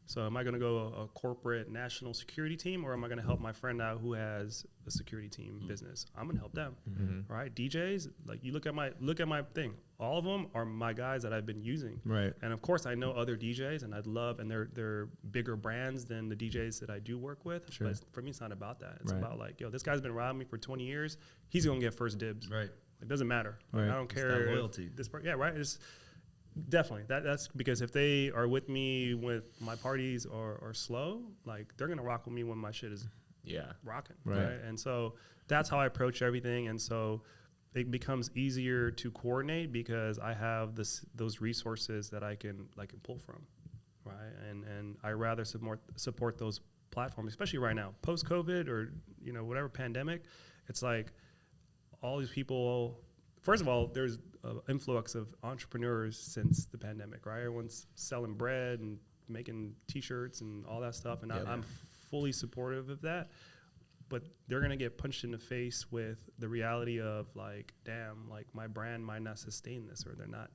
So am I going to go a corporate national security team, or am I going to help my friend out who has a security team business? I'm going to help them, right? DJs, like, you look at my thing. All of them are my guys that I've been using, Right. and of course I know other DJs, and and they're bigger brands than the DJs that I do work with. Sure. But for me, it's not about that. It's Right. about like, yo, this guy's been riding me for 20 years. He's gonna get first dibs. Right. It doesn't matter. Like, Right. I don't It's care. that if loyalty. yeah, right. It's definitely that's because if they are with me with my parties or slow, like, they're gonna rock with me when my shit is Yeah. rocking, Right. right? And so that's how I approach everything. And so it becomes easier to coordinate because I have those resources that I can pull from, right? And I rather support those platforms, especially right now, post COVID or, you know, whatever pandemic. It's like all these people. First of all, there's an influx of entrepreneurs since the pandemic, right? Everyone's selling bread and making T-shirts and all that stuff, and Yep. I'm fully supportive of that. But they're gonna get punched in the face with the reality of like, damn, like, my brand might not sustain this, or they're not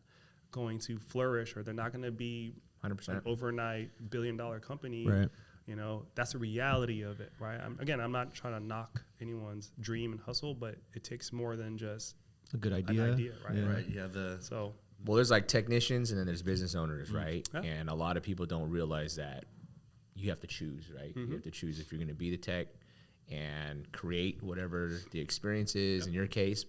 going to flourish, or they're not gonna be 100%. an overnight billion-dollar company. Right. You know, that's the reality of it, right? I'm not trying to knock anyone's dream and hustle, but it takes more than just A good an idea. idea, right? Yeah. Right. Yeah. So Well, there's like technicians and then there's business owners, right? Yeah. And a lot of people don't realize that you have to choose, right? You have to choose if you're going to be the tech and create whatever the experience is in your case,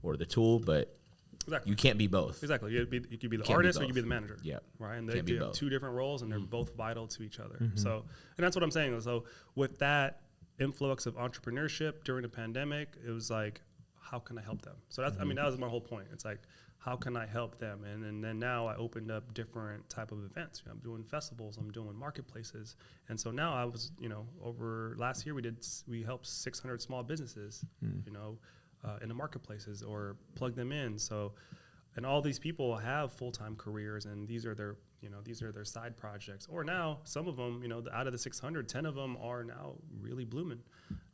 or the tool, but exactly. you can't be both. Exactly. You could be the Can't be artist or you both. could be the manager. Yep. Right. And Can't they be have both. two different roles, and they're both vital to each other. So, and that's what I'm saying. So with that influx of entrepreneurship during the pandemic, it was like, how can I help them? So that's, I mean, that was my whole point. It's like, how can I help them? And then now I opened up different type of events. You know, I'm doing festivals, I'm doing marketplaces. And so now I was, you know, over last year we helped 600 small businesses, you know, in the marketplaces or plug them in. So, And all these people have full-time careers, and these are their side projects. Or now, some of them, out of the 600, 10 of them are now really blooming.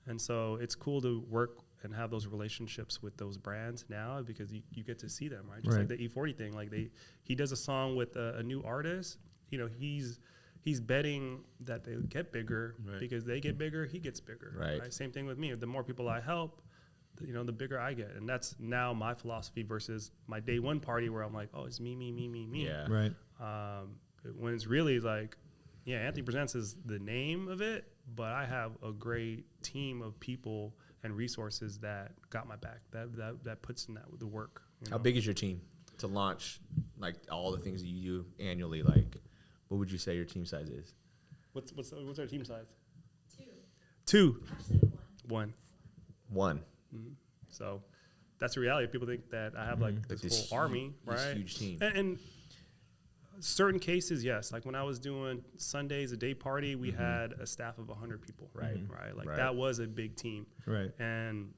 And so it's cool to work and have those relationships with those brands now, because you get to see them, right? Just like the E40 thing. Like he does a song with a new artist. He's betting that they get bigger, because they get bigger, he gets bigger. Right. Same thing with me. The more people I help, the bigger I get. And that's now my philosophy versus my day one party where I'm like, oh, it's me. Yeah. Right. When it's really like, yeah, Anthony Presents is the name of it, but I have a great team of people and resources that got my back, that puts in the work. How big is your team to launch like all the things that you do annually? Like, what would you say your team size is? What's our team size? 2. 2. Actually, 1. 1. Mm-hmm. So that's the reality. People think that I have like this whole army, right? This huge team. And certain cases, yes. Like when I was doing Sundays, a day party, we had a staff of 100 people. Right. Like that was a big team. Right. And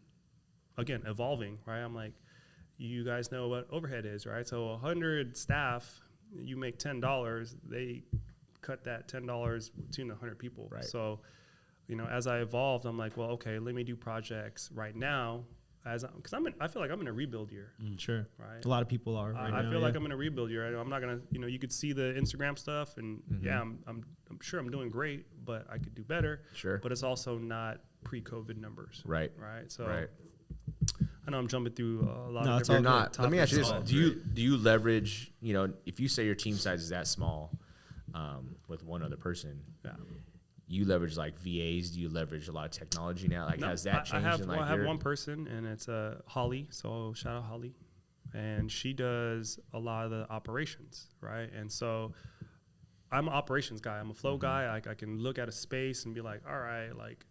again, evolving, right? I'm like, you guys know what overhead is, right? So 100 staff, you make $10, they cut that $10 between 100 people. Right. So, as I evolved, I'm like, well, okay, let me do projects right now, because I feel like I'm in a rebuild year. Sure. Right. A lot of people are. I feel like I'm in a rebuild year. I'm not gonna, you could see the Instagram stuff, and I'm sure I'm doing great, but I could do better. Sure. But it's also not pre-COVID numbers. Right. Right. So. Right. I know I'm jumping through a lot No, of it's different all You're not. Let me ask you this: topics. do you leverage? If you say your team size is that small, with one other person, Yeah. you leverage like VAs. Do you leverage a lot of technology now? Like, No, has that changed? I have, in, like, I have your- one person, and it's Holly. So shout out Holly, and she does a lot of the operations, right? And so I'm an operations guy. I'm a flow guy. Like I can look at a space and be like, all right, like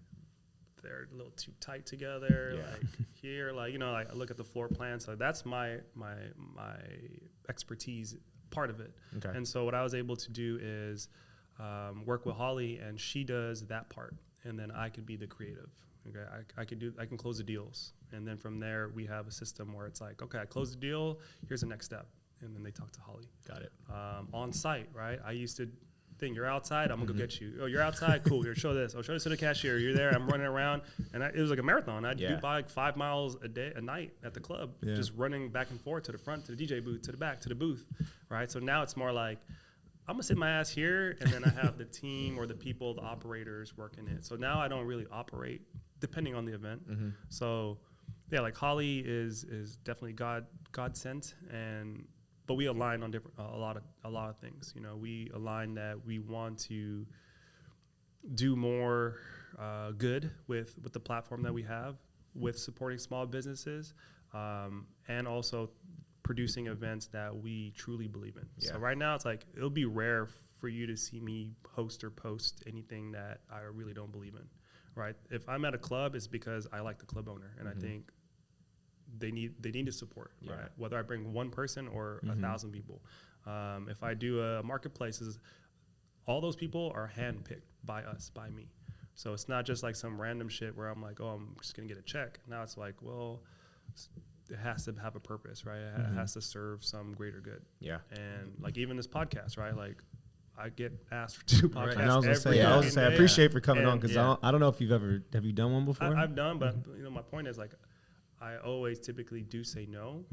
they're a little too tight together. Yeah. Like here, like like I look at the floor plan. So that's my expertise part of it. Okay. And so what I was able to do is work with Holly, and she does that part, and then I could be the creative. Okay, I can close the deals, and then from there we have a system where it's like, okay, I close the deal. Here's the next step, and then they talk to Holly. Got it. On site, right? I used to think you're outside, I'm gonna go get you. Oh, you're outside, cool. Here, show this. I'll show this to the cashier. You're there. I'm running around, and it was like a marathon. I'd do like 5 miles a night at the club, just running back and forth to the front, to the DJ booth, to the back, to the booth, right? So now it's more like, I'm gonna sit my ass here, and then I have the team or the people, the operators working it. So now I don't really operate depending on the event. So yeah, like Holly is definitely God sent, but we align on a lot of things. We align that we want to do more good with the platform that we have, with supporting small businesses, and also producing events that we truly believe in. Yeah. So right now it's like, it'll be rare for you to see me host or post anything that I really don't believe in, right? If I'm at a club, it's because I like the club owner, and I think they need to support, right? Whether I bring one person or 1,000 people. If I do a marketplaces, all those people are handpicked by us, by me. So it's not just like some random shit where I'm like, oh, I'm just gonna get a check. Now it's like, well, it has to have a purpose, right? It has to serve some greater good. Yeah. And like even this podcast, right? Like I get asked to do podcasts. And I was gonna every say, I day. appreciate for coming on, And, because I don't know if have you done one before? I've done, but my point is like, I always typically do say no,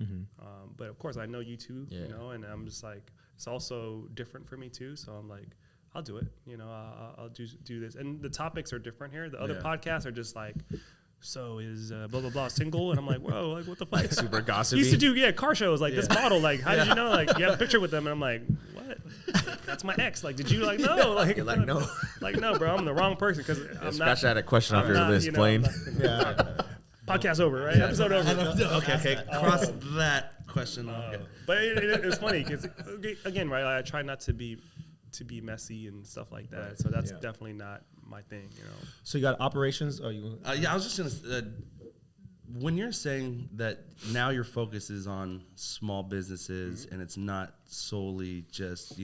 but of course I know you too, and I'm just like, it's also different for me too. So I'm like, I'll do it, I'll do this. And the topics are different here. The other podcasts are just like, so is blah blah blah single, and I'm like, whoa, like what the fuck? Super gossipy. Used to do car shows like this model, like how did you know? Like you have a picture with them, and I'm like, what? That's my ex. Like, did you like no? Like You're like, no. Like no, bro, I'm the wrong person because I'm not. Scratch that a question off I'm your not, list, I'm Blaine. not- Podcast over, right? Episode over. Okay. Cross that question off. But it's funny because again, right? I try not to be messy and stuff like that. So that's definitely not my thing, So you got operations? Oh, I was just gonna. When you're saying that now your focus is on small businesses and it's not solely just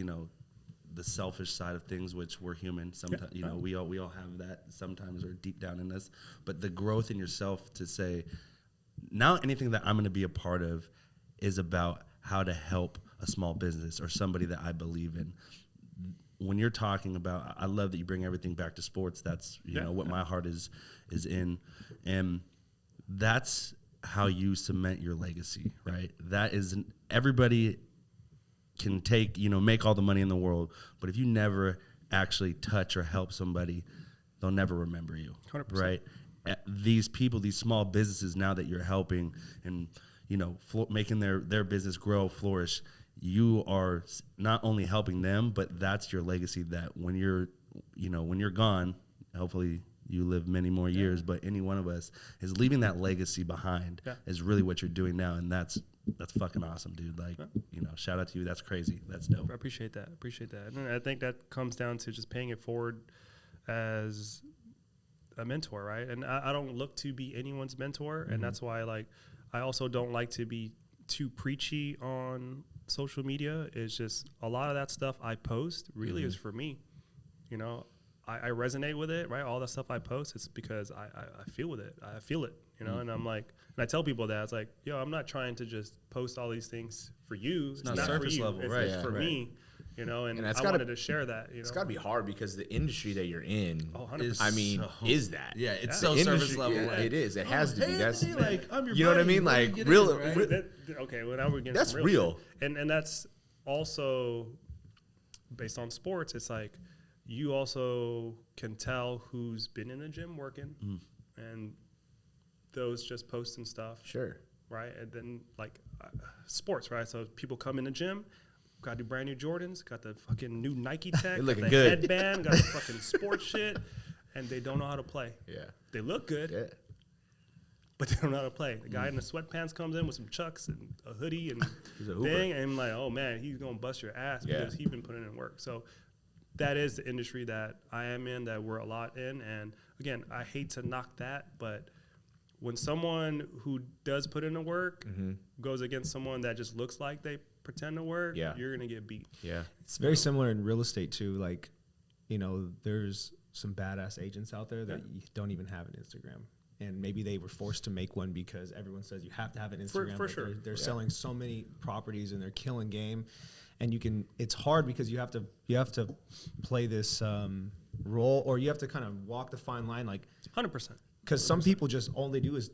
the selfish side of things, which we're human. Sometimes we all have that sometimes, or deep down in us. But the growth in yourself to say, now anything that I'm going to be a part of is about how to help a small business or somebody that I believe in. When you're talking about, I love that you bring everything back to sports. That's what my heart is in, and that's how you cement your legacy, right? That is everybody can take, make all the money in the world, but if you never actually touch or help somebody, they'll never remember you, 100%. right? These people, these small businesses, now that you're helping and making their business grow, flourish, you are not only helping them, but that's your legacy. That when you're gone, hopefully you live many more years, but any one of us is leaving that legacy behind is really what you're doing now, and that's fucking awesome, dude. Like, shout out to you. That's crazy. That's dope. I appreciate that. And I think that comes down to just paying it forward as a mentor, right? And I don't look to be anyone's mentor, and that's why I also don't like to be too preachy on social media. It's just a lot of that stuff I post really is for me. I resonate with it, right? All the stuff I post, it's because I feel with it. I feel it, and I'm like, and I tell people that it's like, yo, I'm not trying to just post all these things for you. It's not not surface for you. level, It's right? for me, and that's I wanted to share that. It's got to be hard because the industry that you're in, 100%. I mean, is that? Yeah, it's The so surface industry, level. yeah, Like, it is. It has to be. That's Anthony, like, I'm your you know what I buddy. mean? Let me Like get real. in, right? Okay, well now we're getting That's some real. shit. And that's also based on sports. It's like you also can tell who's been in the gym working, and those just posting stuff, Sure. right? And then sports, right? So people come in the gym, got the brand new Jordans, got the fucking new Nike tech, They got looking the good. headband, got the fucking sports shit, and they don't know how to play. Yeah. They look good, Yeah. but they don't know how to play. The guy in the sweatpants comes in with some chucks and a hoodie and He's a hooper. thing, and I'm like, oh man, he's gonna bust your ass Yeah. because he's been putting in work. So that is the industry that I am in, that we're a lot in. And again, I hate to knock that, but when someone who does put in the work goes against someone that just looks like they pretend to work, you're gonna get beat. Yeah. It's very similar in real estate too. Like, there's some badass agents out there that you don't even have an Instagram. And maybe they were forced to make one because everyone says you have to have an Instagram. For but sure. They're selling so many properties and they're killing game. And it's hard because you have to play this role, or you have to kind of walk the fine line, like 100%. because some people just all they do is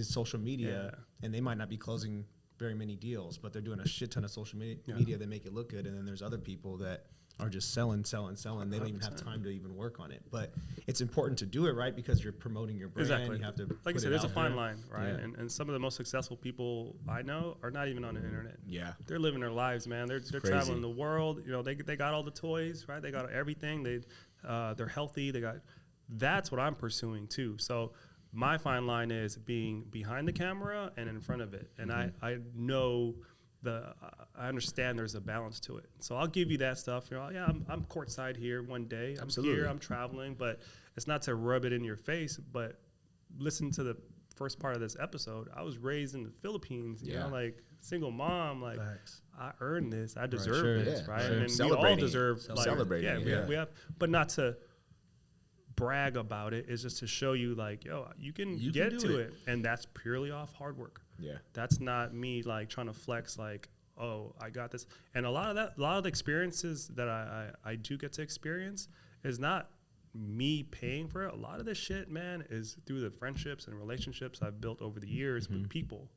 social media, and they might not be closing very many deals, but they're doing a shit ton of social media that make it look good. And then there's other people that are just selling. They don't even have time to even work on it. But it's important to do it right because you're promoting your brand. Exactly. You have to, like I put said, it there's a out fine there. line, right? Yeah. And some of the most successful people I know are not even on the internet. Yeah. They're living their lives, man. They're Crazy. traveling the world. They got all the toys, right? They got everything. They're healthy. That's what I'm pursuing too. So my fine line is being behind the camera and in front of it. And I know I understand there's a balance to it. So I'll give you that stuff. I'm courtside here one day. Absolutely. I'm here. I'm traveling, but it's not to rub it in your face. But listen to the first part of this episode. I was raised in the Philippines. You know, like single mom. Like Facts. I earned this. I deserve Sure. this, Yeah, right? sure. And we all Celebrating it. deserve Celebrating it, we have, but not to brag about it. It's just to show you, like, yo, you can get to it, and that's purely off hard work. Yeah. That's not me like trying to flex like, oh, I got this. And a lot of the experiences that I do get to experience is not me paying for it. A lot of this shit, man, is through the friendships and relationships I've built over the years with people.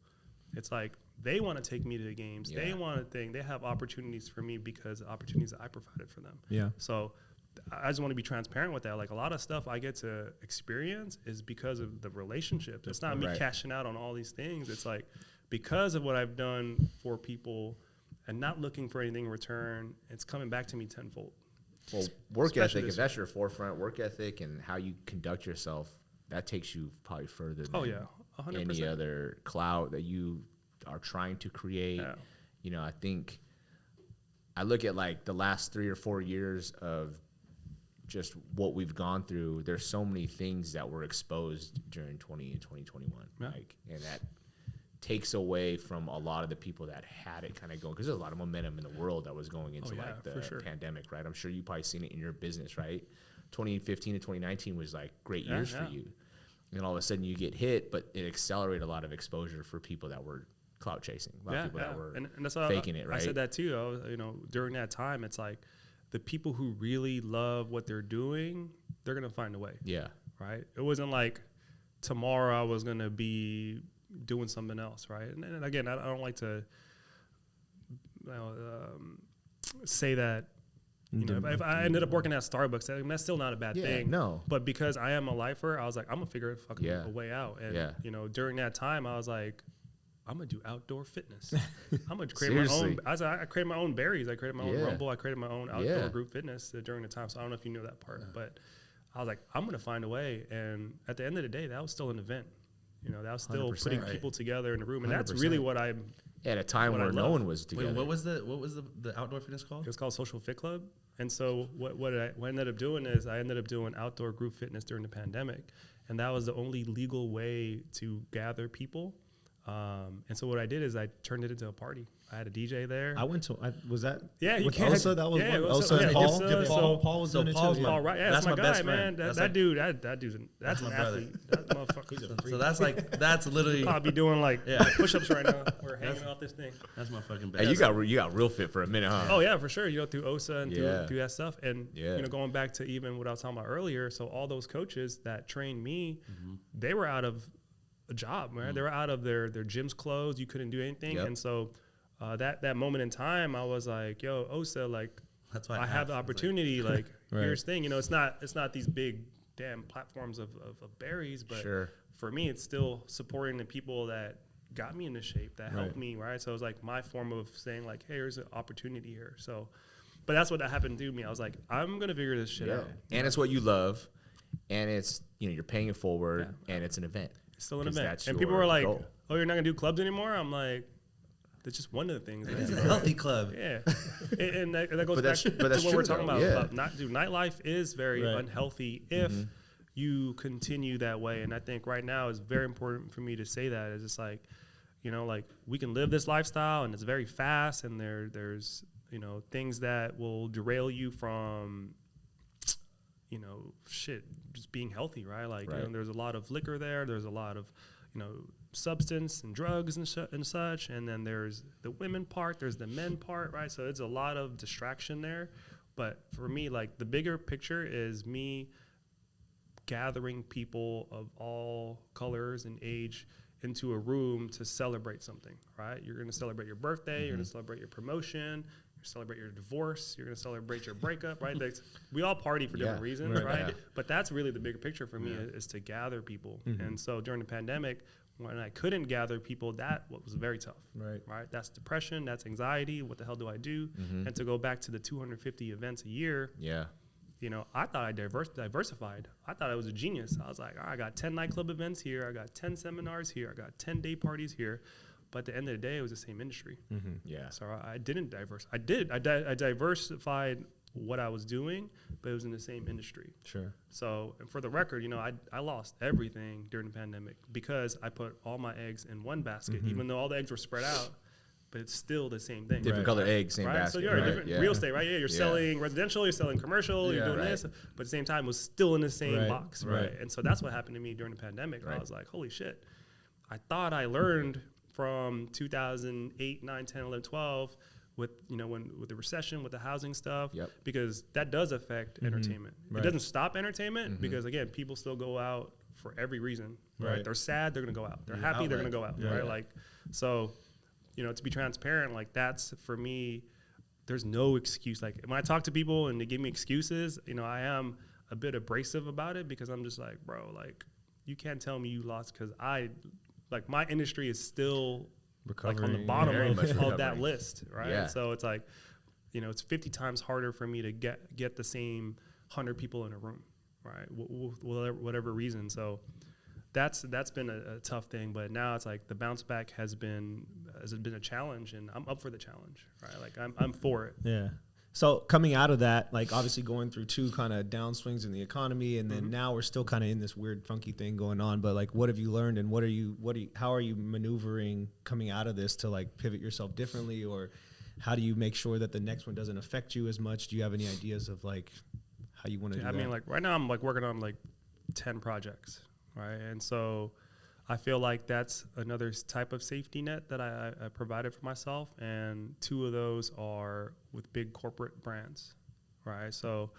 It's like they want to take me to the games. Yeah. They want to think they have opportunities for me because of opportunities that I provided for them. Yeah. So I just want to be transparent with that. Like a lot of stuff I get to experience is because of the relationship. It's not me Right. cashing out on all these things. It's like because of what I've done for people and not looking for anything in return, it's coming back to me tenfold. Well, work Especially ethic, this if that's your forefront, work ethic and how you conduct yourself, that takes you probably further than Oh yeah, 100%. any other clout that you are trying to create. Yeah. I think I look at like the last 3 or 4 years of just what we've gone through. There's so many things that were exposed during 20 and 2021. Yeah. And that takes away from a lot of the people that had it kind of going, because there's a lot of momentum in the world that was going into yeah, like the for sure. pandemic, right? I'm sure you probably seen it in your business, right? 2015 to 2019 was like great years for you. And all of a sudden you get hit, but it accelerated a lot of exposure for people that were clout chasing. A lot of people that were and that's why faking it, right? I said that too. I was, during that time, it's like the people who really love what they're doing, they're gonna find a way. Yeah. Right. It wasn't like tomorrow I was gonna be doing something else, right? And again, I don't like to say that. If I ended up working at Starbucks, I mean, that's still not a bad thing. No. But because I am a lifer, I was like, I'm gonna figure a way out. And during that time, I was like, I'm gonna do outdoor fitness. I'm gonna create my own. I created my own berries. I created my own Rumble. I created my own outdoor group fitness during the time. So I don't know if you know that part, but I was like, I'm gonna find a way. And at the end of the day, that was still an event. That was still putting people together in the room, and that's really what I'm. At a time where no one was together. Wait, what was the outdoor fitness called? It was called Social Fit Club. And so what I ended up doing is I ended up doing outdoor group fitness during the pandemic, and that was the only legal way to gather people. And so what I did is I turned it into a party. I had a DJ there. I went to. Was that? Yeah, with Osa. That was yeah, one. Osa, Osa and Paul. so Paul was so in it Paul's too. my- All right, yeah, That's that's my my guy, best man. friend. That That's dude, that's my an brother. athlete. That motherfucker. So that's literally I'll be doing push-ups right now. We're hanging off this thing. that's my fucking best. Hey, you got real fit for a minute, huh? Oh yeah, for sure. Through OSA and through that stuff, and going back to even what I was talking about earlier. So all those coaches that trained me, they were out of a job, man. They were out of their gyms closed. You couldn't do anything, and so that moment in time, I was like, "Yo, OSA, like, That's why I have the opportunity. Like, Right. here's the thing. It's not these big damn platforms of berries, but for me, it's still supporting the people that got me into shape, that helped me, right? So it was like my form of saying like, hey, here's an opportunity here. So, but that's what that happened to me. I was like, I'm gonna figure this shit out. And it's what you love, and it's you're paying it forward, and it's an event. It's still an 'Cause event. that's And people your were like, goal. oh, you're not gonna do clubs anymore? I'm like, that's just one of the things. It's a healthy club. Yeah, and that goes But back that's to what true, we're talking though, about. Nightlife is very unhealthy if Mm-hmm. you continue that way. And I think right now is very important for me to say that. It's just like, like we can live this lifestyle and it's very fast, and there's things that will derail you from just being healthy, right? Like there's a lot of liquor there. There's a lot of substance and drugs and such, and then there's the women part, there's the men part, right? So it's a lot of distraction there. But for me, like the bigger picture is me gathering people of all colors and age into a room to celebrate something, right? You're going to celebrate your birthday, you're going to celebrate your promotion, celebrate your divorce, you're going to celebrate your breakup, right? We all party for different reasons, right? But that's really the bigger picture for me is to gather people. And so during the pandemic, when I couldn't gather people, that was very tough, right? That's depression, that's anxiety. What the hell do I do? And to go back to the 250 events a year, I thought I diversified. I thought I was a genius. I was like, all right, I got 10 nightclub events here, I got 10 seminars here, I got 10 day parties here. But at the end of the day, it was the same industry. So I didn't diverse. I diversified what I was doing, but it was in the same industry. Sure. So, and for the record, I lost everything during the pandemic because I put all my eggs in one basket, even though all the eggs were spread out, but it's still the same thing. Different color eggs, same basket. So you're different real estate, right? Yeah, you're selling residential, you're selling commercial, you're doing this, but at the same time, it was still in the same box, right? And so that's what happened to me during the pandemic. I was like, holy shit. I thought I learned from 2008, 9, 10, 11, 12 with with the recession, with the housing stuff, because that does affect entertainment. It doesn't stop entertainment because again, people still go out for every reason, right? They're sad, they're going to go out. They're happy, they're going to go out, right? Like, so, to be transparent, like that's for me, there's no excuse. Like when I talk to people and they give me excuses, I am a bit abrasive about it because I'm just like, bro, like you can't tell me you lost because like my industry is still like on the bottom of that list, right? Yeah. So it's like, it's 50 times harder for me to get the same 100 people in a room, right? Whatever reason. So that's been a tough thing, but now it's like the bounce back has been a challenge, and I'm up for the challenge, right? Like I'm for it. Yeah. So coming out of that, like obviously going through two kind of downswings in the economy, and then now we're still kind of in this weird, funky thing going on. But like, what have you learned, and how are you maneuvering coming out of this to like pivot yourself differently, or how do you make sure that the next one doesn't affect you as much? Do you have any ideas of like how you want to do that? I mean, like right now I'm like working on like 10 projects, right? And so I feel like that's another type of safety net that I provided for myself. And 2 of those are with big corporate brands, right? So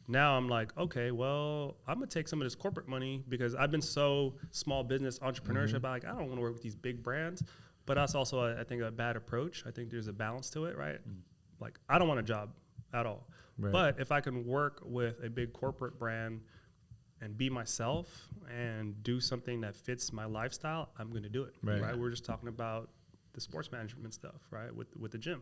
now I'm like, okay, well, I'm going to take some of this corporate money because I've been so small business entrepreneurship. Like, I don't want to work with these big brands. But that's also, I think, a bad approach. I think there's a balance to it, right? Like, I don't want a job at all. Right. But if I can work with a big corporate brand and be myself and do something that fits my lifestyle, I'm going to do it. Right. We're just talking about the sports management stuff, right? With the gym.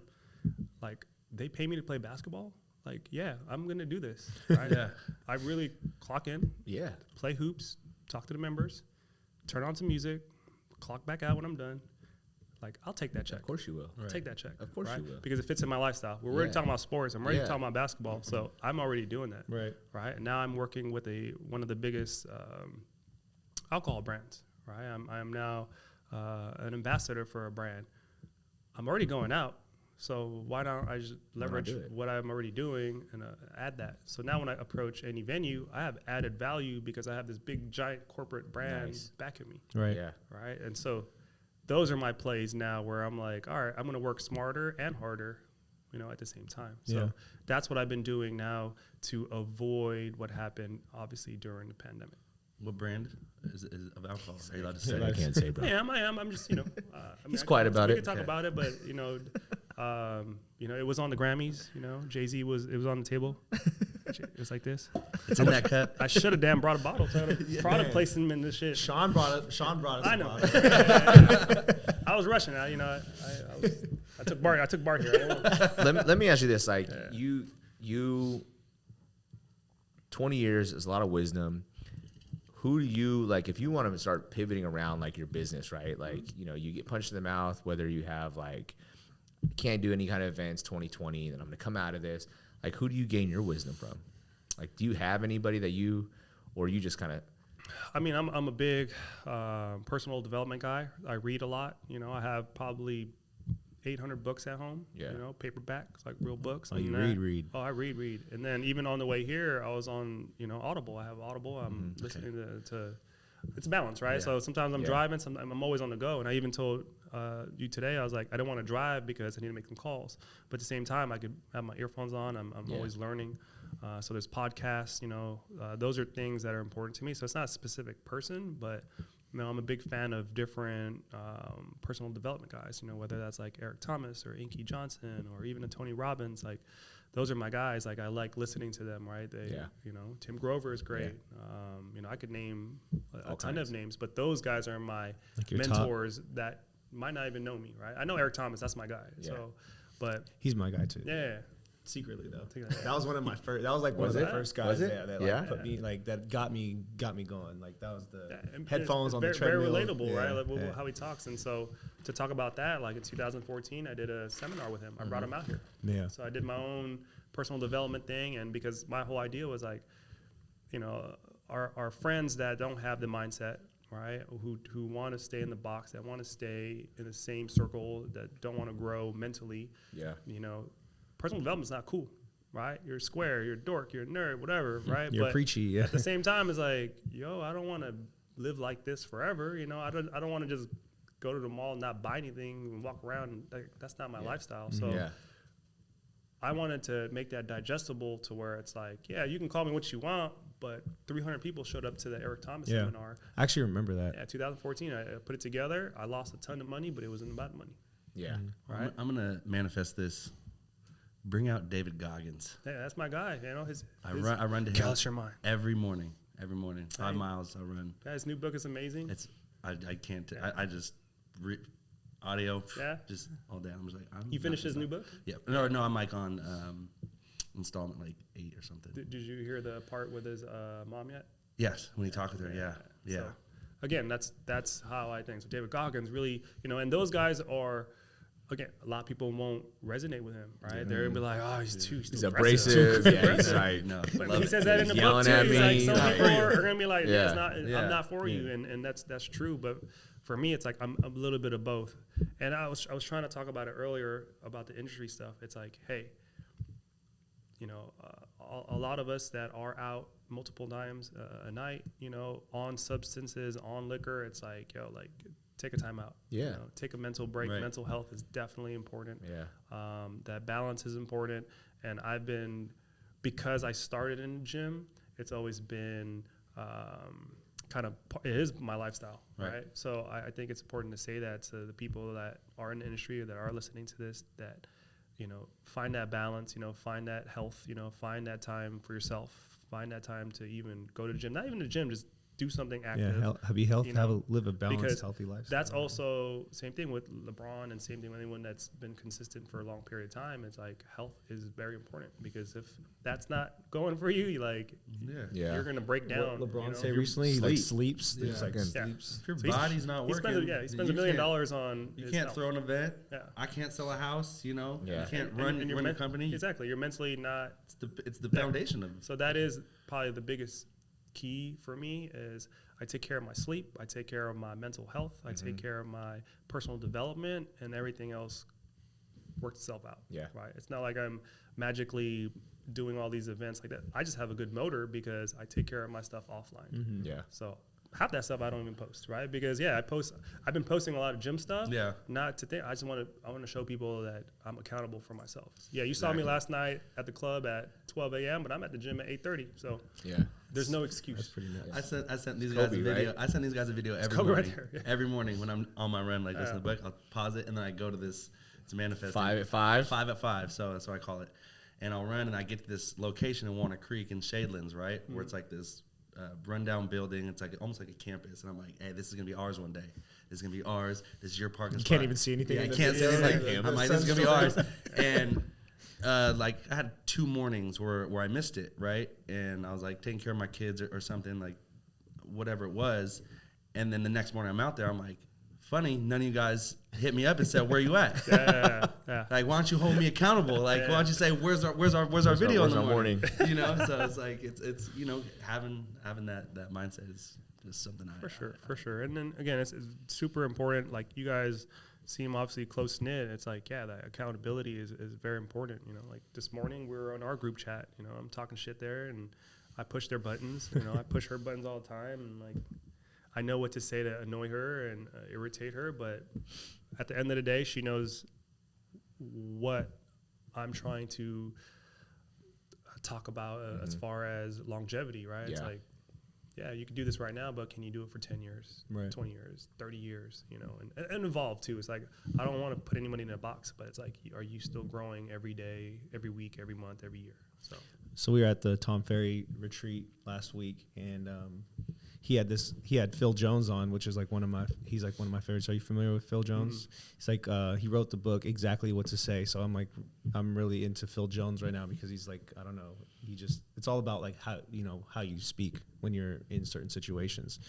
Like, they pay me to play basketball. Like, yeah, I'm going to do this. Right? Yeah. I really clock in, Yeah. play hoops, talk to the members, turn on some music, clock back out when I'm done. Like, I'll take that check. Of course you will. I'll take that check. Of course you will. Because it fits in my lifestyle. We're already Yeah. talking about sports. I'm already Yeah. talking about basketball. So I'm already doing that. Right. Right. And now I'm working with one of the biggest alcohol brands. Right. I'm now an ambassador for a brand. I'm already going out. So why don't I just leverage do it? what I'm already doing and add that? So now when I approach any venue, I have added value because I have this big giant corporate brand Nice. backing me. Right. Yeah. Right. And so those are my plays now where I'm like, all right, I'm going to work smarter and harder, at the same time. So Yeah. that's what I've been doing now to avoid what happened, obviously, during the pandemic. What brand is of alcohol? Are you allowed to say? I can't say, bro. I am. I'm just, He's quiet about we it. can talk Okay. about it, but, it was on the Grammys, Jay-Z it was on the table. It was like this. It's in that cup. I should have damn brought a bottle. So I had a product man. placement in this shit. Sean brought us. I a know. bottle. I was rushing. I took Bart here. I didn't want- let me ask you this: like you, 20 years is a lot of wisdom. Who do you like if you want to start pivoting around like your business, right? Like you get punched in the mouth, whether you have like can't do any kind of events 2020, then I'm gonna come out of this. Like, who do you gain your wisdom from? Like, do you have anybody that or you just kind of? I mean, I'm a big personal development guy. I read a lot. I have probably 800 books at home. Yeah. Paperbacks, like real books. Oh, you And read. Oh, I read. And then even on the way here, I was on Audible. I have Audible. I'm listening to. It's balance, right? Yeah. So sometimes I'm Yeah. driving. Sometimes I'm always on the go. And I even told you today, I was like, I don't want to drive because I need to make some calls. But at the same time, I could have my earphones on. I'm Yeah. always learning. So there's podcasts, those are things that are important to me. So it's not a specific person, but I'm a big fan of different personal development guys, whether that's like Eric Thomas or Inky Johnson or even a Tony Robbins. Like, those are my guys. Like, I like listening to them, right? Tim Grover is great. I could name a ton of names, but those guys are my Like your top? mentors that might not even know me, right? I know Eric Thomas, that's my guy. Yeah. So, but He's my guy too. yeah. Secretly though. Take that. That was one of my first. That was like one Was of the it? first guys. Was it? Yeah, that Yeah? like put me like that got me going. Like that was the And headphones on very, the treadmill. Very relatable, Yeah, right? Like yeah. how he talks. And so to talk about that, like in 2014, I did a seminar with him. I brought him out here. Yeah. So I did my own personal development thing, and because my whole idea was like, our friends that don't have the mindset, right? Who want to stay in the box, that want to stay in the same circle, that don't want to grow mentally. Yeah. Personal development's not cool, right? You're a square, you're a dork, you're a nerd, whatever, right? You're But preachy, yeah. at the same time, it's like, I don't want to live like this forever. I don't want to just go to the mall and not buy anything and walk around. And, like, that's not my lifestyle. So Yeah. I wanted to make that digestible to where it's like, yeah, you can call me what you want, but 300 people showed up to the Eric Thomas Yeah. seminar. I actually remember that. Yeah, 2014. I put it together. I lost a ton of money, but it wasn't about money. Yeah. Right? I'm gonna manifest this. Bring out David Goggins. Yeah, that's my guy. I run to him Callous your mind. every morning. 5 miles I run. Yeah, his new book is amazing. I can't. I just audio. Yeah? Just all day. I'm just like. You finished his new book? Yeah. No. I'm like on installment like 8 or something. Did you hear the part with his mom yet? Yes. When you talk with her. Yeah. Yeah. So, again, that's how I think. So David Goggins really, and those guys are, again, a lot of people won't resonate with him, right? They're gonna be like, oh, he's abrasive. Yeah, he's like, no. But love he it. says that in the book yelling too. at He's me, like, some like- people are gonna be like, Yeah. it's not, Yeah. I'm not for you, and that's true. But for me, it's like I'm a little bit of both. And I was trying to talk about it earlier about the industry stuff. It's like, hey, a lot of us that are out multiple times a night, you know, on substances, on liquor, it's like, yo, like take a time out. Yeah. You know, take a mental break. Right. Mental health is definitely important. Yeah. That balance is important. And I've been, because I started in the gym, it's always been it is my lifestyle, right? So I think it's important to say that to the people that are in the industry or that are listening to this, that, you know, find that balance, you know, find that health, you know, find that time for yourself, find that time to even go to the gym, not even the gym, just do something active. Yeah, be healthy, you know, live a balanced, because healthy life. That's also same thing with LeBron and same thing with anyone that's been consistent for a long period of time. It's like health is very important, because if that's not going for you, you're gonna break down. What LeBron you know? said recently, he like sleeps. Yeah. Just like Yeah. sleeps. If your So he's- body's not He working, spends, he spends you $1 million can't- on. You his can't health. throw an event. Yeah. I can't sell a house. You know, Yeah. you can't And run you're your company. Exactly, you're mentally not. It's the foundation of. So that is probably the biggest key for me is I take care of my sleep, I take care of my mental health, I take care of my personal development, and everything else works itself out. Yeah. Right. It's not like I'm magically doing all these events like that. I just have a good motor because I take care of my stuff offline. Yeah. So half that stuff I don't even post, right? Because I've been posting a lot of gym stuff. Yeah. Not to think. I want to show people that I'm accountable for myself. Yeah, you saw me last night at the club at 12 a.m., but I'm at the gym at 8:30. So Yeah. there's no excuse. That's pretty nice. I sent these Kobe, guys a video. right? I sent these guys a video every Kobe right morning. there, yeah. Every morning when I'm on my run, like listen to the book, I'll pause it and then I go to this. It's manifesting. 5 at 5. 5 at 5. So that's what I call it. And I'll run and I get to this location in Walnut Creek in Shadelands, right, where it's like this rundown building. It's like almost like a campus, and I'm like, hey, this is gonna be ours one day. This is gonna be ours. This is your parking spot. can't even see anything Yeah, in I the can't see video. anything. Like, I'm like, this is gonna be ours. And like I had 2 mornings where I missed it, right? And I was like taking care of my kids or something, like whatever it was. And then the next morning I'm out there, I'm like, funny, none of you guys hit me up and said, where you at? Yeah. Like, why don't you hold me accountable? Like, why don't you say, where's our video in the morning? You know, so it's like it's you know, having that mindset is just something For sure. And then again, it's super important. Like you guys seem obviously close knit. It's like, yeah, that accountability is very important. You know, like this morning we were on our group chat. You know, I'm talking shit there, and I push their buttons. You know, I push her buttons all the time, and like I know what to say to annoy her and irritate her. But at the end of the day, she knows what I'm trying to talk about as far as longevity, right? It's Yeah. like, yeah, you can do this right now, but can you do it for 10 years, Right. 20 years, 30 years, you know, and evolve too. It's like, I don't want to put anybody in a box, but it's like, are you still growing every day, every week, every month, every year? So we were at the Tom Ferry retreat last week, and he had Phil Jones on, which is like he's like one of my favorites. Are you familiar with Phil Jones? He's like he wrote the book Exactly What to Say. So I'm really into Phil Jones right now because he's like, I don't know, it's all about like how you speak when you're in certain situations.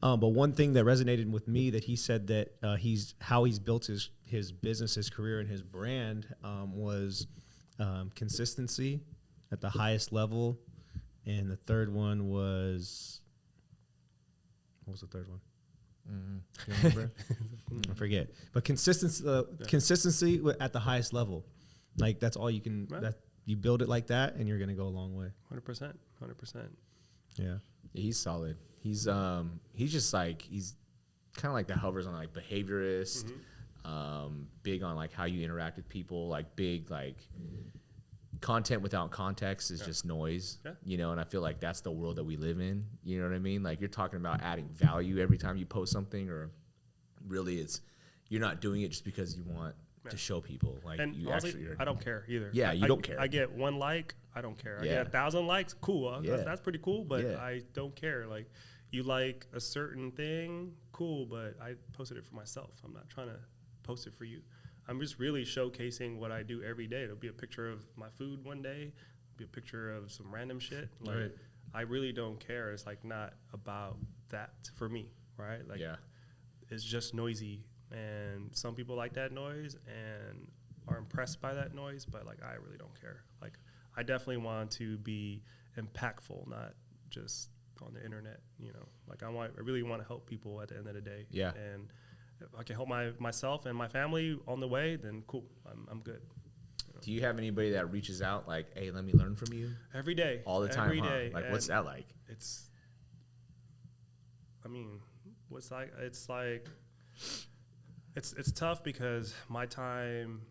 But one thing that resonated with me that he said that he's built his business, his career, and his brand was consistency at the highest level, and the third one was, what was the third one? Do you remember? I forget. But consistency at the highest level, like that's all you can. Right. That you build it like that, and you're gonna go a long way. 100%. Yeah. He's solid. He's just like, he's kind of like that hovers on like behaviorist, big on like how you interact with people, like big like content without context is just noise, you know, and I feel like that's the world that we live in. You know what I mean? Like you're talking about adding value every time you post something, or really you're not doing it just because you want to show people. Like And you honestly, actually, I don't care either. Yeah, you don't care. I get 1 like, I don't care. I Yeah. get 1,000 likes, cool. Yeah. That's pretty cool, but Yeah. I don't care. Like you like a certain thing, cool, but I posted it for myself. I'm not trying to post it for you. I'm just really showcasing what I do every day. It'll be a picture of my food one day, it'll be a picture of some random shit. Like, Right. I really don't care. It's like not about that for me, right? Like it's just noisy, and some people like that noise and are impressed by that noise, but like I really don't care. Like I definitely want to be impactful, not just on the internet, you know. Like I really want to help people at the end of the day. Yeah. And if I can help myself and my family on the way, then cool. I'm good. Do you have anybody that reaches out like, hey, let me learn from you? Every day. All the time, Every huh? day. Like, what's that like? It's, I mean, it's like, it's tough because my time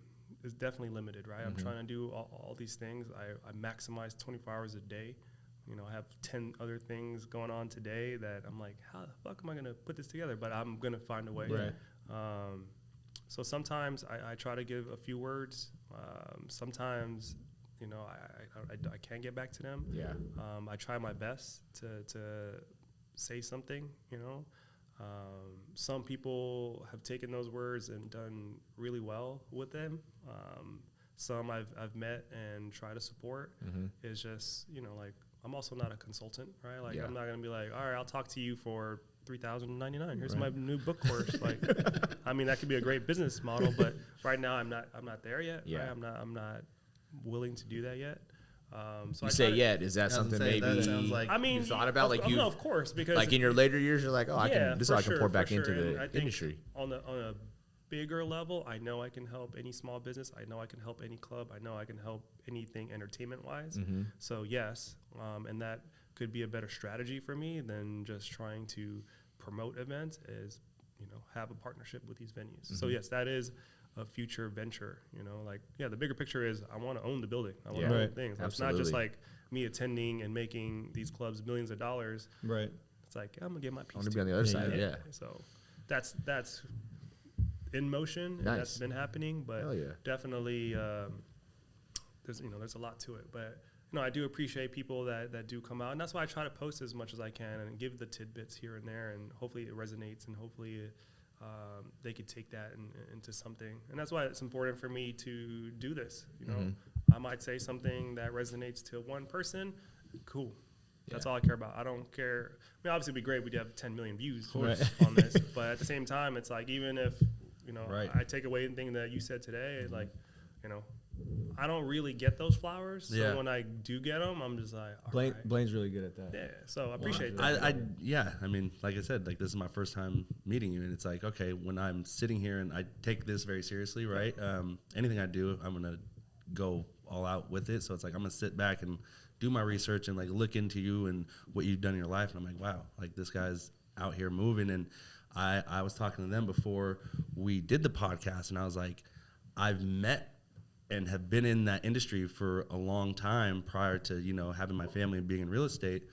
is definitely limited, right? I'm trying to do all these things. I maximize 24 hours a day. You know, I have 10 other things going on today that I'm like, how the fuck am I going to put this together? But I'm going to find a way. Right. So sometimes I try to give a few words. Sometimes, you know, I can't get back to them. Yeah. I try my best to say something, you know. Some people have taken those words and done really well with them. Some I've met and try to support. It's just, you know, like, I'm also not a consultant, right? Like, I'm not going to be like, all right, I'll talk to you for $3,099. Here's my new book course. Like, I mean, that could be a great business model, but right now I'm not there yet. Yeah. Right? I'm not willing to do that yet. So You say yet? Is that something maybe that sounds like I mean, you thought about? Like, you, no, of course, because like in your later years, you're like, oh, I can. This is how I can pour back into And the I think industry. on a bigger level, I know I can help any small business. I know I can help any club. I know I can help anything entertainment wise. So yes, and that could be a better strategy for me than just trying to promote events. Is, you know, have a partnership with these venues. So yes, that is a future venture. You know, like, yeah, the bigger picture is I want to own the building. I want to own things. It's not just like me attending and making these clubs millions of dollars. Right. It's like, I'm gonna get my piece. I want to be on the other side. Yeah. So that's in motion. Nice. And that's been happening, but Hell yeah. definitely there's a lot to it. But you know, I do appreciate people that do come out, and that's why I try to post as much as I can and give the tidbits here and there, and hopefully it resonates, and hopefully they could take that into something. And that's why it's important for me to do this. You know, I might say something that resonates to one person. Cool. That's all I care about. I don't care. I mean, obviously, it'd be great. We'd have 10 million views on this. But at the same time, it's like, even if, you know, I take away anything that you said today, like, you know, I don't really get those flowers. So when I do get them, I'm just like, all right. Blaine's really good at that. Yeah. So I appreciate that. I mean, like I said, like, this is my first time meeting you, and it's like, okay, when I'm sitting here and I take this very seriously, right? Anything I do, I'm gonna go all out with it. So it's like, I'm gonna sit back and do my research and like look into you and what you've done in your life. And I'm like, wow, like, this guy's out here moving. And I was talking to them before we did the podcast, and I was like, I've met and have been in that industry for a long time prior to, you know, having my family and being in real estate.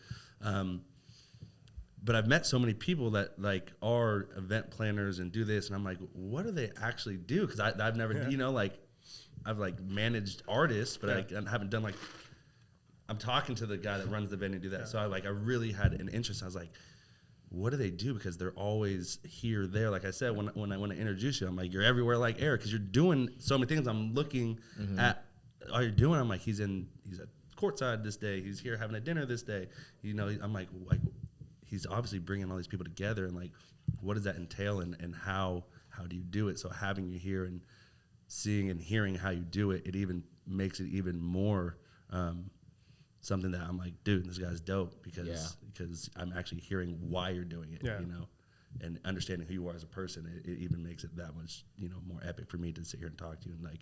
But I've met so many people that like are event planners and do this, and I'm like, what do they actually do? Because I've never, you know, like, I've like managed artists, but I haven't done like, I'm talking to the guy that runs the venue to do that. So I really had an interest. I was like, what do they do? Because they're always here, there. Like I said, when I want to introduce you, I'm like, you're everywhere like Eric, because you're doing so many things. I'm looking at all you're doing. I'm like, he's at courtside this day. He's here having a dinner this day. You know, I'm like he's obviously bringing all these people together, and like, what does that entail, and how do you do it? So having you here and seeing and hearing how you do it, it even makes it even more something that I'm like, dude, this guy's dope, because I'm actually hearing why you're doing it, you know, and understanding who you are as a person. It even makes it that much, you know, more epic for me to sit here and talk to you and like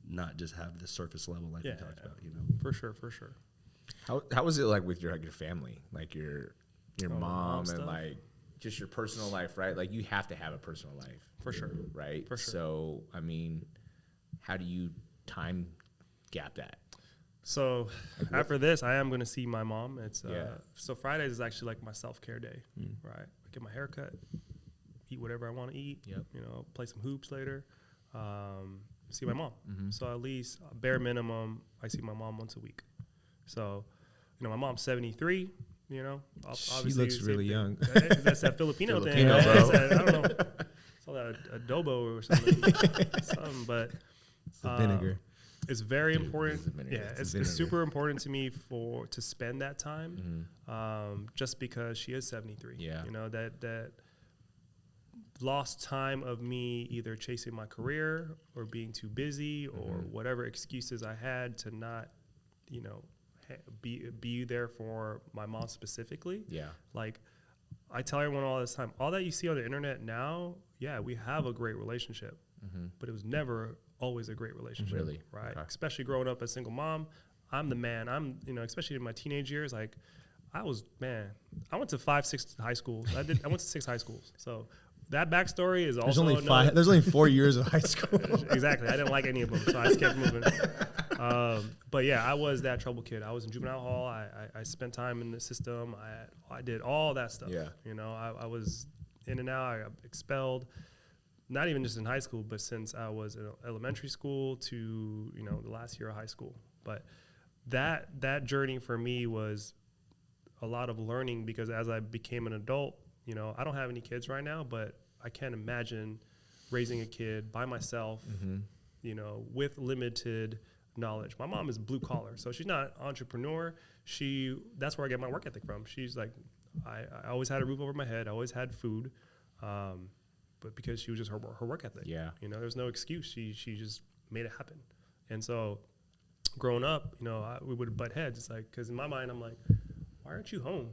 not just have the surface level like we talked about, you know. For sure. How was it like with your family, like your mom and stuff? like just your personal life, right? Like, you have to have a personal life, For sure. right? For sure. So I mean, how do you time gap that? So after this, I am going to see my mom. It's so Fridays is actually like my self-care day, right? I get my hair cut, eat whatever I want to eat, you know, play some hoops later, see my mom. So at least bare minimum, I see my mom once a week. So, you know, my mom's 73, you know. She looks really young. That's that Filipino thing. Filipino, bro. I don't know. It's all that adobo or something. But It's the vinegar. it's very important. It's It's super important to me to spend that time, just because she is 73. Yeah. You know, that lost time of me either chasing my career or being too busy or whatever excuses I had to not, you know, be there for my mom specifically. Yeah. Like, I tell everyone all this time, all that you see on the internet now, we have a great relationship, but it was never always a great relationship. Really? Right. Okay. Especially growing up as a single mom, I'm the man. I'm, especially in my teenage years, like I went to 5-6 high schools. I went to 6 high schools. So that backstory is also There's only 4 years of high school. Exactly. I didn't like any of them, so I just kept moving. But yeah, I was that trouble kid. I was in juvenile hall. I spent time in the system. I did all that stuff. Yeah. I was in and out. I got expelled. Not even just in high school, but since I was in elementary school to the last year of high school. But that journey for me was a lot of learning, because as I became an adult, I don't have any kids right now, but I can't imagine raising a kid by myself, with limited knowledge. My mom is blue collar, so she's not an entrepreneur. That's where I get my work ethic from. She's like, I always had a roof over my head. I always had food. But because she was just her work ethic. Yeah. There's no excuse. She just made it happen. And so growing up, we would butt heads. It's like, because in my mind, I'm like, why aren't you home?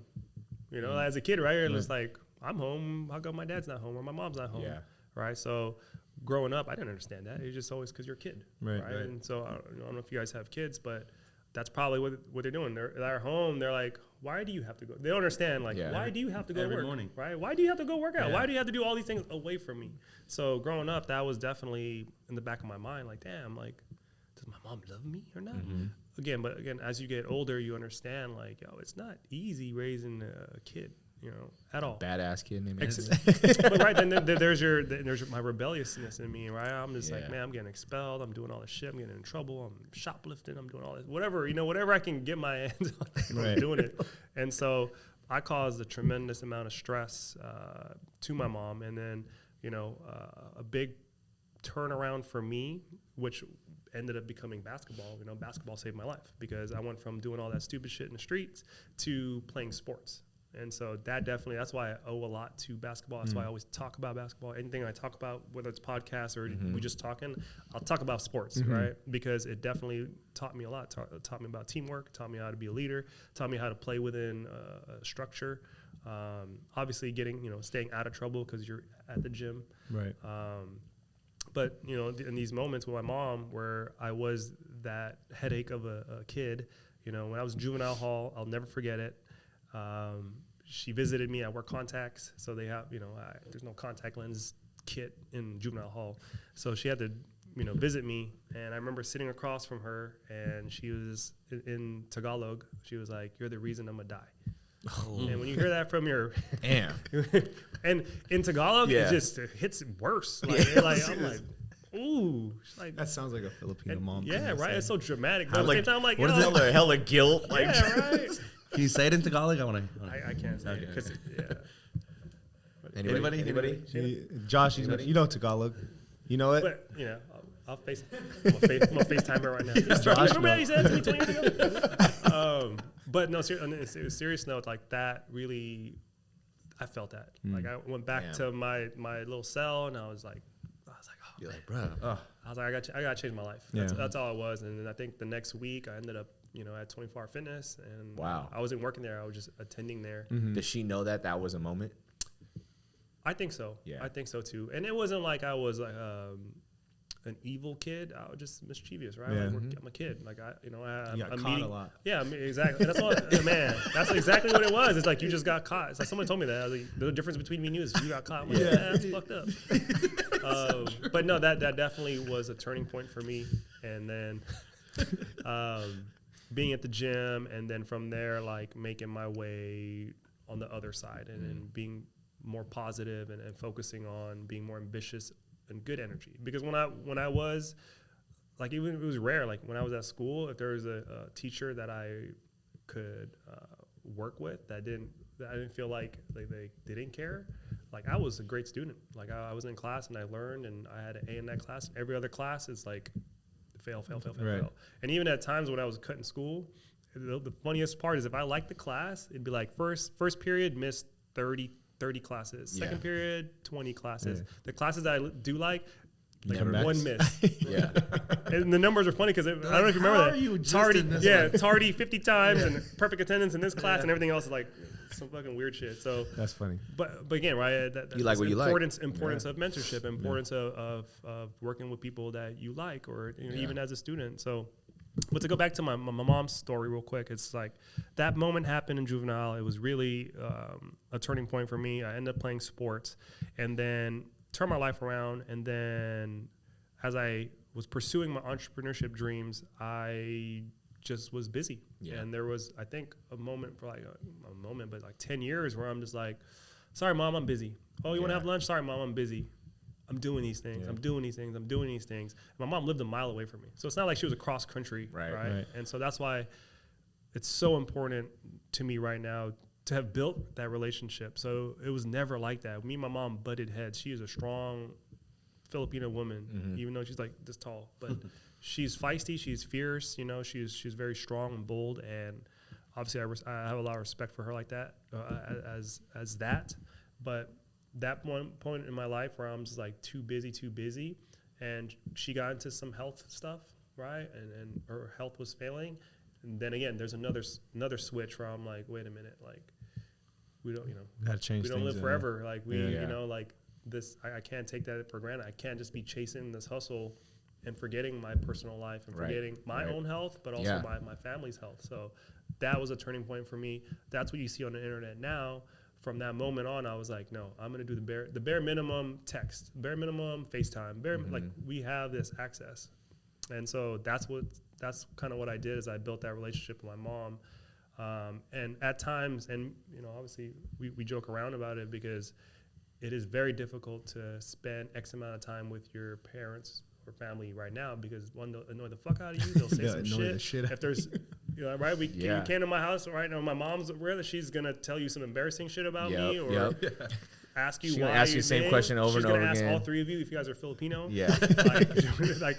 As a kid, right? It's like, I'm home. How come my dad's not home or my mom's not home? Yeah. Right. So growing up, I didn't understand that. It's just always because you're a kid. Right. And so I don't know if you guys have kids, but that's probably what they're doing. They're home. They're like, why do you have to go? They don't understand. Like, why do you have to go to work? Morning. Right? Why do you have to go work out? Yeah. Why do you have to do all these things away from me? So growing up, that was definitely in the back of my mind. Like, damn, like, does my mom love me or not? Mm-hmm. Again, as you get older, you understand, like, it's not easy raising a kid, at all. Badass kid named Anthony. But right, then there's my rebelliousness in me, right? I'm just like, man, I'm getting expelled. I'm doing all this shit. I'm getting in trouble. I'm shoplifting. I'm doing all this. Whatever I can get my hands on, I'm doing it. And so I caused a tremendous amount of stress to my mom. And then, a big turnaround for me, which ended up becoming basketball. Basketball saved my life, because I went from doing all that stupid shit in the streets to playing sports. And so that's why I owe a lot to basketball. That's why I always talk about basketball. Anything I talk about, whether it's podcasts or we just talking, I'll talk about sports, right? Because it definitely taught me a lot. Taught me about teamwork, taught me how to be a leader, taught me how to play within a structure. Obviously staying out of trouble because you're at the gym. Right. But, in these moments with my mom where I was that headache of a kid, when I was in juvenile hall, I'll never forget it. She visited me. I wear contacts, so they have, there's no contact lens kit in juvenile hall. So she had to, visit me. And I remember sitting across from her, and she was in Tagalog. She was like, "You're the reason I'm gonna die." Oh. And when you hear that from your damn, and in Tagalog, it just hits worse. Like, I'm like, ooh, like, that sounds like a Filipino mom. Yeah, right. It's so dramatic. But at the same time, I'm like, what is it? Hella guilt. Like, yeah, right. Can you say it in Tagalog? I can't say it because Anybody? Josh, you know Tagalog. You know it. But I'm gonna FaceTime her right now. Remember how you said it to me 20 years ago? But no, on a serious note, like that really, I felt that. Like I went back to my little cell, and I was like, oh. You're like, bro. I was like, I got to change my life. That's all it was. And then I think the next week I ended up, at 24 Hour Fitness, and wow, I wasn't working there. I was just attending there. Mm-hmm. Does she know that was a moment? I think so. Yeah, I think so too. And it wasn't like I was like an evil kid. I was just mischievous, right? Yeah. Like, I'm a kid. Like I'm got caught a lot. Yeah, exactly. And that's what, man. That's exactly what it was. It's like you just got caught. It's like someone told me that. I was like, the difference between me and you is you got caught. I'm like, that's fucked up. But no, that definitely was a turning point for me. And then being at the gym, and then from there, like making my way on the other side, and then being more positive and focusing on being more ambitious and good energy. Because when I was like, even it was rare, like when I was at school, if there was a teacher that I could work with that I didn't feel like they didn't care, like I was a great student. Like I was in class and I learned, and I had an A in that class. Every other class is like fail. And even at times when I was cutting school, the funniest part is if I liked the class, it'd be like first period missed 30 classes. Second period, 20 classes. Yeah. The classes that I do like one miss. Yeah. And the numbers are funny because I don't know if you remember that. Tardy 50 times and perfect attendance in this class, and everything else is like some fucking weird shit. So That's funny. but again, right? That's You like what you like. importance of mentorship, importance of working with people that you like, or even as a student. So, but to go back to my mom's story real quick, it's like that moment happened in juvenile. It was really a turning point for me. I ended up playing sports, and then turned my life around. And then as I was pursuing my entrepreneurship dreams, I just was busy. Yeah. And there was, I think, a moment for like a moment, but like 10 years where I'm just like, sorry, Mom, I'm busy. Oh, you want to have lunch? Sorry, Mom, I'm busy. I'm doing these things. I'm doing these things. I'm doing these things. And my mom lived a mile away from me. So it's not like she was across country. Right. And so that's why it's so important to me right now to have built that relationship. So it was never like that. Me and my mom butted heads. She is a strong Filipino woman, even though she's like this tall, but she's feisty. She's fierce. You know, she's very strong and bold. And obviously I have a lot of respect for her like that, as that. But that one point in my life where I'm just like too busy, and she got into some health stuff, right? And her health was failing. And then again, there's another switch where I'm like, wait a minute, like we don't, Gotta change we don't things live forever. Like we, Yeah. like this, I can't take that for granted. I can't just be chasing this hustle and forgetting my personal life and forgetting my own health, but also my family's health. So that was a turning point for me. That's what you see on the internet now. From that moment on, I was like, no, I'm gonna do the bare minimum text, bare minimum FaceTime, like we have this access. And so that's kind of what I did is I built that relationship with my mom. And at times, and obviously we joke around about it because it is very difficult to spend X amount of time with your parents or family right now, because one, they'll annoy the fuck out of you. They'll say some shit. If there's, right? You came to my house right now. My mom's aware that she's gonna tell you some embarrassing shit about me, or ask you She's why. gonna ask you the same question over and over again. She's gonna ask all three of you if you guys are Filipino. Yeah. like,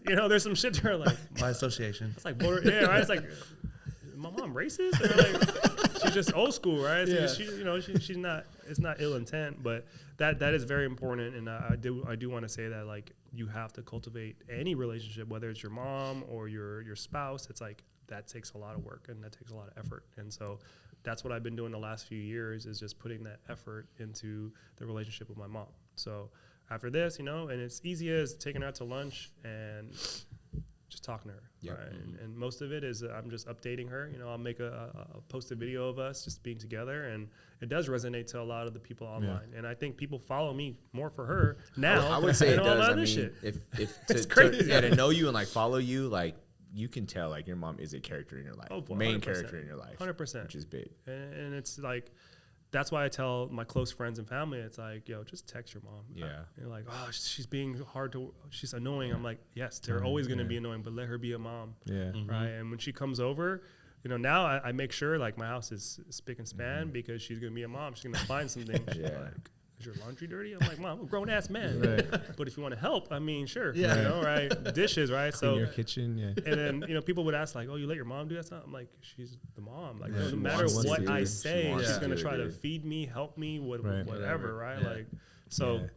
there's some shit there like By association. it's like border, right? It's like, is my mom racist? Or like, she's just old school, right? So she's not. It's not ill intent, but that is very important. And I do want to say that like you have to cultivate any relationship, whether it's your mom or your spouse. It's like that takes a lot of work and that takes a lot of effort. And so that's what I've been doing the last few years, is just putting that effort into the relationship with my mom. So after this, and it's easy as taking her out to lunch and just talking to her. Yep. Right? And most of it is I'm just updating her. I'll make a post a video of us just being together, and it does resonate to a lot of the people online. And I think people follow me more for her now. I would say it than all does. my I other mean, shit. if It's crazy. to know you and like follow you, like you can tell like your mom is a character in your life, Oh, main 100%. character in your life, 100%, which is big. And it's like, that's why I tell my close friends and family, it's like, yo, just text your mom. Yeah. You're like, oh, she's being she's annoying. I'm like, yes, they're always going to be annoying, but let her be a mom. Yeah. Right. And when she comes over, now I make sure like my house is spick and span because she's going to be a mom. She's going to find something. She's like, is your laundry dirty? I'm like, Mom, I'm a grown ass man. Right. But if you want to help, I mean, sure. Yeah. Right. Dishes, right? In your kitchen, yeah. And then, people would ask like, oh, you let your mom do that stuff? I'm like, she's the mom. Like, no She matter wants what to. I She say, wants she's to going to do try it, to dude. feed me, help me, Right. whatever, right? Yeah. Like, so,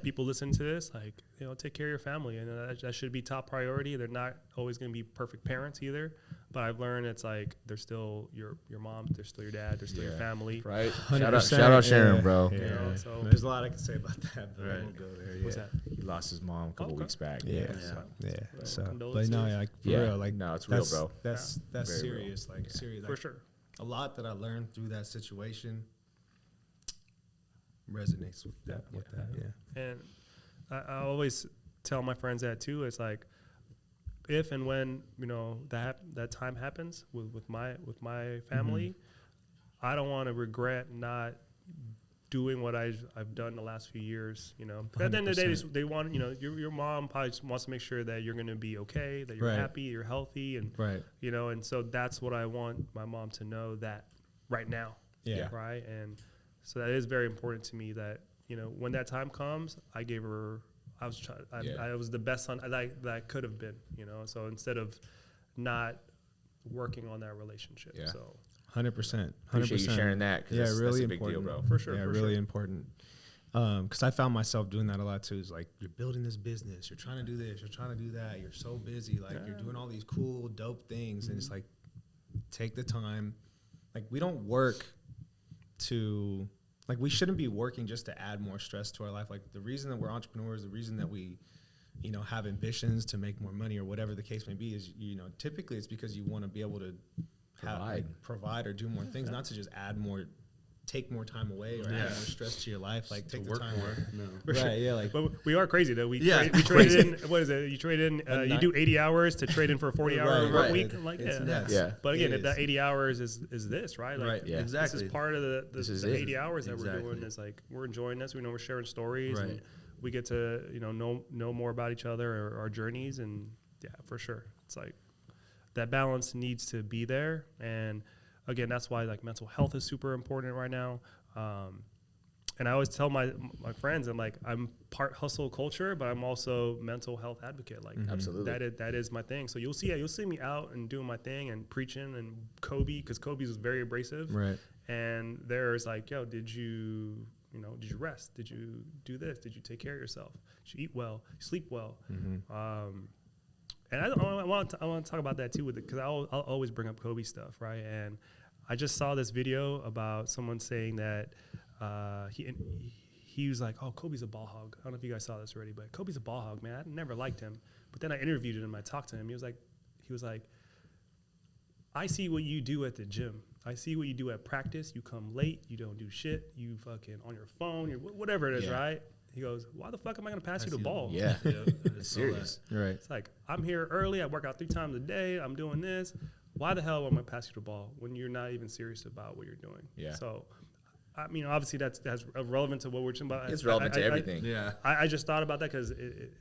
people listen to this, like, take care of your family. And that should be top priority. They're not always going to be perfect parents either. But I've learned it's like, they're still your mom, they're still your dad, they're still your family. Right. 100%, Shout out Sharon, yeah, bro. Yeah. So There's a lot I can say about that, but I Right. won't go there. What's Yeah. that? He lost his mom a couple Okay. weeks back. Yeah. So. Yeah. So, but condolences. no, like for Yeah. real, like No, it's real, that's, bro. That's Very serious, real. like serious. For Like, sure. a lot that I learned through that situation resonates with that. Yeah. And I always tell my friends that too. It's like, if and when that time happens with my family, I don't want to regret not doing what I've done the last few years. At the end of the day, 100%. they want your mom probably just wants to make sure that you're going to be okay, that you're Right. happy, you're healthy, and Right. and so that's what I want my mom to know that right now. Yeah. Right. And so that is very important to me that, when that time comes, I gave her, I was the best son that I could have been, so instead of not working on that relationship. Yeah. So 100%. Appreciate you sharing that. 'Cause Yeah, that's really a big important, deal, bro. For sure. Yeah, for really sure. important. Because I found myself doing that a lot too. It's like, you're building this business, you're trying to do this, you're trying to do that, you're so busy, like you're doing all these cool, dope things, and it's like, take the time, like we don't work to, like we shouldn't be working just to add more stress to our life. Like the reason that we're entrepreneurs, the reason that we, you know, have ambitions to make more money or whatever the case may be is, you know, typically it's because you want to be able to provide or do more things, not to just take more time away or add more stress to your life. Like take the time more. No. Right, yeah, like But we are crazy though. We trade in. What is it? You trade in. You do 80 hours to trade in for a 40-hour work week. Like it's yeah. nuts. Yeah. But again, if that 80 hours is this, right? Like, Right. Yeah. Exactly. This is part of the 80 hours that we're doing. Exactly. Is like we're enjoying this. We know we're sharing stories. Right. And we get to know more about each other or our journeys, and yeah, for sure, it's like that balance needs to be there. And again, that's why like mental health is super important right now. And I always tell my friends, I'm part hustle culture, but I'm also mental health advocate. Like Absolutely. that is my thing. So you'll see me out and doing my thing and preaching and Kobe, because Kobe's very abrasive. right. And there's like, yo, did you rest? Did you do this? Did you take care of yourself? Did you eat well? Sleep well? And I want to talk about that too, because I'll always bring up Kobe stuff, right? And I just saw this video about someone saying that he was like, oh, Kobe's a ball hog. I don't know if you guys saw this already, but Kobe's a ball hog, man. I never liked him. But then I interviewed him, I talked to him. He was like, I see what you do at the gym. I see what you do at practice. You come late. You don't do shit. You fucking on your phone. You're whatever it is, right? He goes, why the fuck am I going to pass you the ball? Yeah. It's Serious. Right. It's like, I'm here early. I work out 3 times a day. I'm doing this. Why the hell am I going to pass you the ball when you're not even serious about what you're doing? Yeah. So, I mean, obviously that's relevant to what we're talking about. It's relevant to everything. Yeah. I just thought about that because it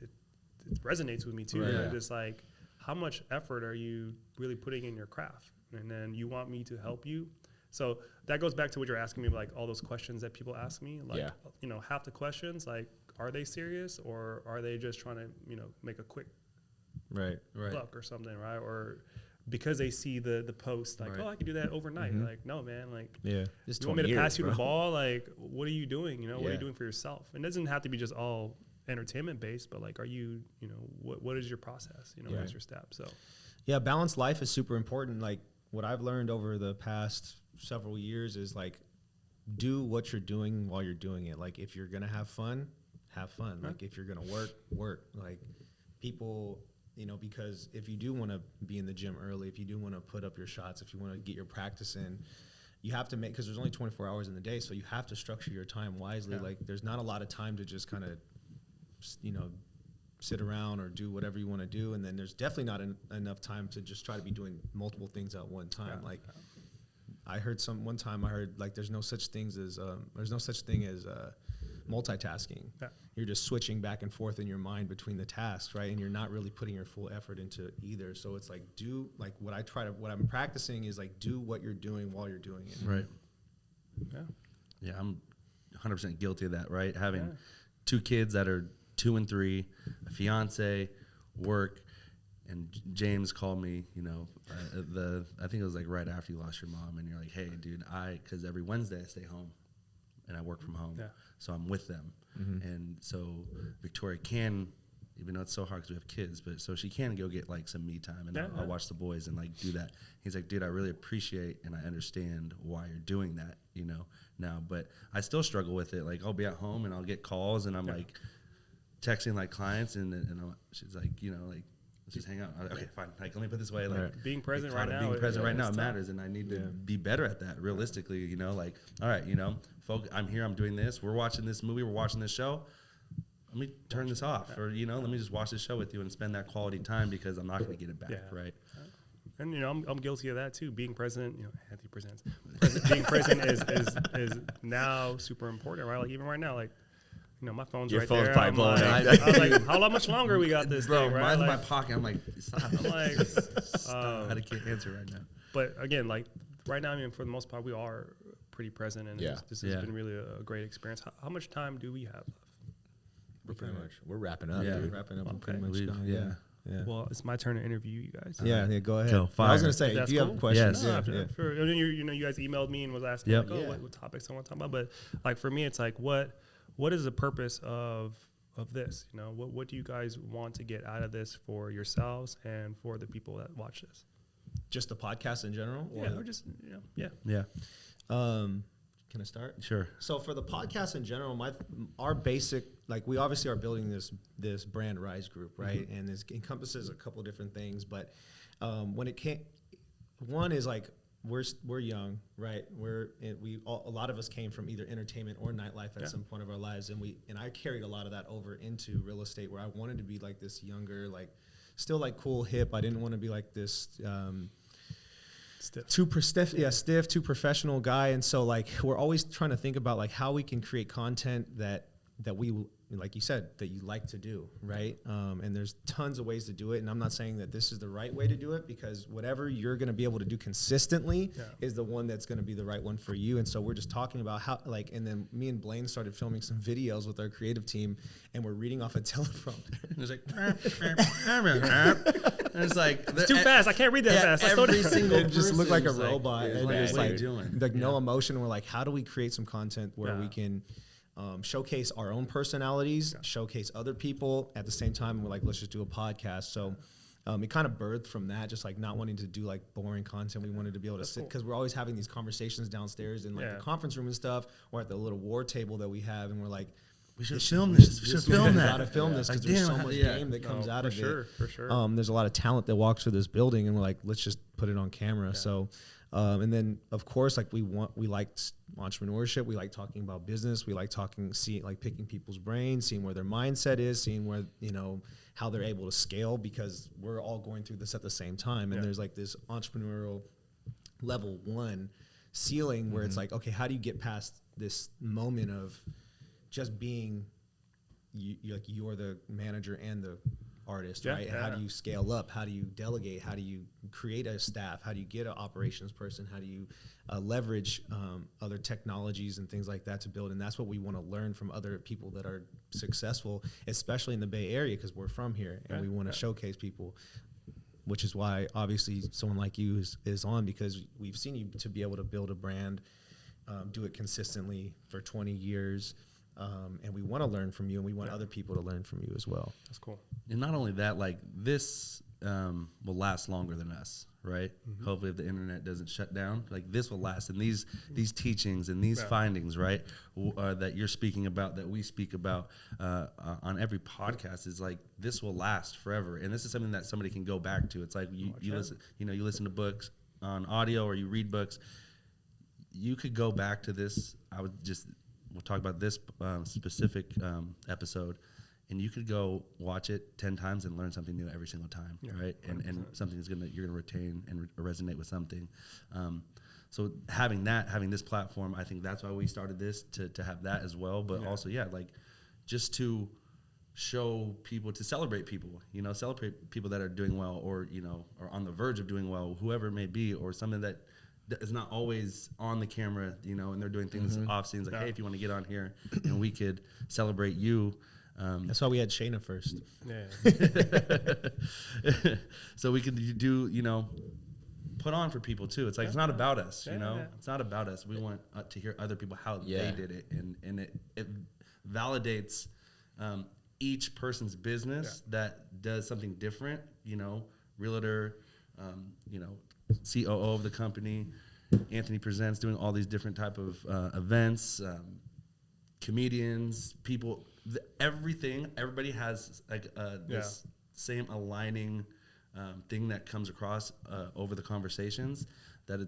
resonates with me too. Right. Right? Yeah. Just like, how much effort are you really putting in your craft? And then you want me to help you. So that goes back to what you're asking me, like all those questions that people ask me. Like, half the questions, like, are they serious or are they just trying to, make a quick Right. buck or something, right? Or because they see the post, like, oh, I can do that overnight. Like, no, man, like, Yeah. Just you want me to 20 pass you years, the bro. ball? Like, what are you doing? What are Yeah. you doing for yourself? It doesn't have to be just all entertainment based, but like, are you, what is your process? What is your step? So, Yeah, balanced life is super important. Like what I've learned over the past several years is like, do what you're doing while you're doing it. Like if you're gonna have fun, have fun. Like if you're gonna work. Like people, because if you do want to be in the gym early, if you do want to put up your shots, if you want to get your practice in, you have to because there's only 24 hours in the day, so you have to structure your time wisely. Yeah. Like there's not a lot of time to just kind of, sit around or do whatever you want to do, and then there's definitely not enough time to just try to be doing multiple things at one time. Like I heard one time like there's no such thing as multitasking. Yeah. You're just switching back and forth in your mind between the tasks, right? And you're not really putting your full effort into either. So it's like what I'm practicing is like do what you're doing while you're doing it. Right. yeah. Yeah, I'm 100% guilty of that, right? Having 2 kids that are 2 and 3, a fiance, work, and James called me, I think it was like right after you lost your mom, and you're like, hey, dude, because every Wednesday I stay home and I work from home, so I'm with them. And so Victoria can, even though it's so hard because we have kids, but so she can go get like some me time, and I'll watch the boys and like do that. He's like, dude, I really appreciate and I understand why you're doing that, now, but I still struggle with it. Like I'll be at home and I'll get calls and I'm like texting like clients and she's like, like, let's just hang out. I'm like, okay, fine. Like, let me put this away. Like Being present like, right now. Being present right now it's matters, and I need to be better at that. Realistically, like, all right, I'm here. I'm doing this. We're watching this movie. We're watching this show. Let me turn this off, or let me just watch this show with you and spend that quality time because I'm not going to get it back, right? And I'm guilty of that too. Being present, Anthony presents. Being present is now super important, right? Like even right now, like my phone's Your right phone's there. probably I'm blowing like, up. I was like, how much longer we got this Bro, thing, right? mine's in my Like, pocket. I'm like, stop. I'm like, I can't answer right now. but again, like right now, I mean, for the most part, we are pretty present, and this has been really a great experience. How much time do we have left? We're wrapping up. Yeah. Dude. Wrapping up. Okay. Pretty much done. Yeah. Yeah. Well, it's my turn to interview you guys. Yeah, go ahead. Go, I was fire. gonna say, If if that's you cool. have questions, Yes. yeah. Sure. And then you guys emailed me and was asking, Yep. like, what topics I want to talk about. But like for me, it's like, what is the purpose of this? What do you guys want to get out of this for yourselves and for the people that watch this? Just the podcast in general? Or just, Yeah. Can I start? Sure. So for the podcast in general, our basic, like we obviously are building this brand Rise group, right? And it encompasses a couple different things, but when it came, one is like we're young, right? A lot of us came from either entertainment or nightlife at some point of our lives, and I carried a lot of that over into real estate, where I wanted to be like this younger, like still like cool, hip. I didn't want to be like this. Stiff, too professional guy. And so like we're always trying to think about like how we can create content that we, like you said, that you like to do, right? And there's tons of ways to do it. And I'm not saying that this is the right way to do it, because whatever you're going to be able to do consistently is the one that's going to be the right one for you. And so we're just talking about how, like, and then me and Blaine started filming some videos with our creative team, and we're reading off a teleprompter. It's like, it's like it's too fast. I can't read that fast. Every single it just looked like a person's robot, and what it's are you like doing? like no emotion. We're like, how do we create some content where we can showcase our own personalities, showcase other people at the same time? And we're like, let's just do a podcast. So it kind of birthed from that, just like not wanting to do like boring content. We wanted to be able to sit, because we're always having these conversations downstairs in like the conference room and stuff, or at the little war table that we have, and we're like, we should film this. We should film that. We gotta film this, because there's so much game that comes out of it. For sure. There's a lot of talent that walks through this building, and we're like, let's just put it on camera. So, and then of course, like we like entrepreneurship. We like talking about business. We like picking people's brains, seeing where their mindset is, seeing where, how they're able to scale, because we're all going through this at the same time. And there's like this entrepreneurial level 1 ceiling where it's like, okay, how do you get past this moment of just being you're the manager and the artist, right? And how do you scale up? How do you delegate? How do you create a staff? How do you get an operations person? How do you leverage other technologies and things like that to build? And that's what we want to learn from other people that are successful, especially in the Bay Area, because we're from here, and we want to showcase people, which is why obviously someone like you is on, because we've seen you to be able to build a brand, do it consistently for 20 years. And we want to learn from you, and we want other people to learn from you as well. That's cool. And not only that, like this will last longer than us, right? Hopefully, if the internet doesn't shut down, like this will last. And these teachings and these findings, right, that you're speaking about, that we speak about on every podcast, is like this will last forever. And this is something that somebody can go back to. It's like you listen, you listen to books on audio, or you read books. You could go back to this. We'll talk about this specific episode, and you could go watch it 10 times and learn something new every single time, right? And something you're gonna retain and resonate with something. So having this platform, I think that's why we started this, to have that as well. But also, like just to show people, to celebrate people, celebrate people that are doing well, or are on the verge of doing well, whoever it may be, or something that is not always on the camera, and they're doing things off scenes, like, hey, if you want to get on here, and we could celebrate you. That's why we had Shayna first. So we could do, put on for people too. It's like, it's not about us, it's not about us. We want to hear other people, how they did it. And it validates each person's business that does something different, realtor, COO of the company, Anthony Presents, doing all these different type of events, comedians, people, everything. Everybody has like this same aligning thing that comes across over the conversations, that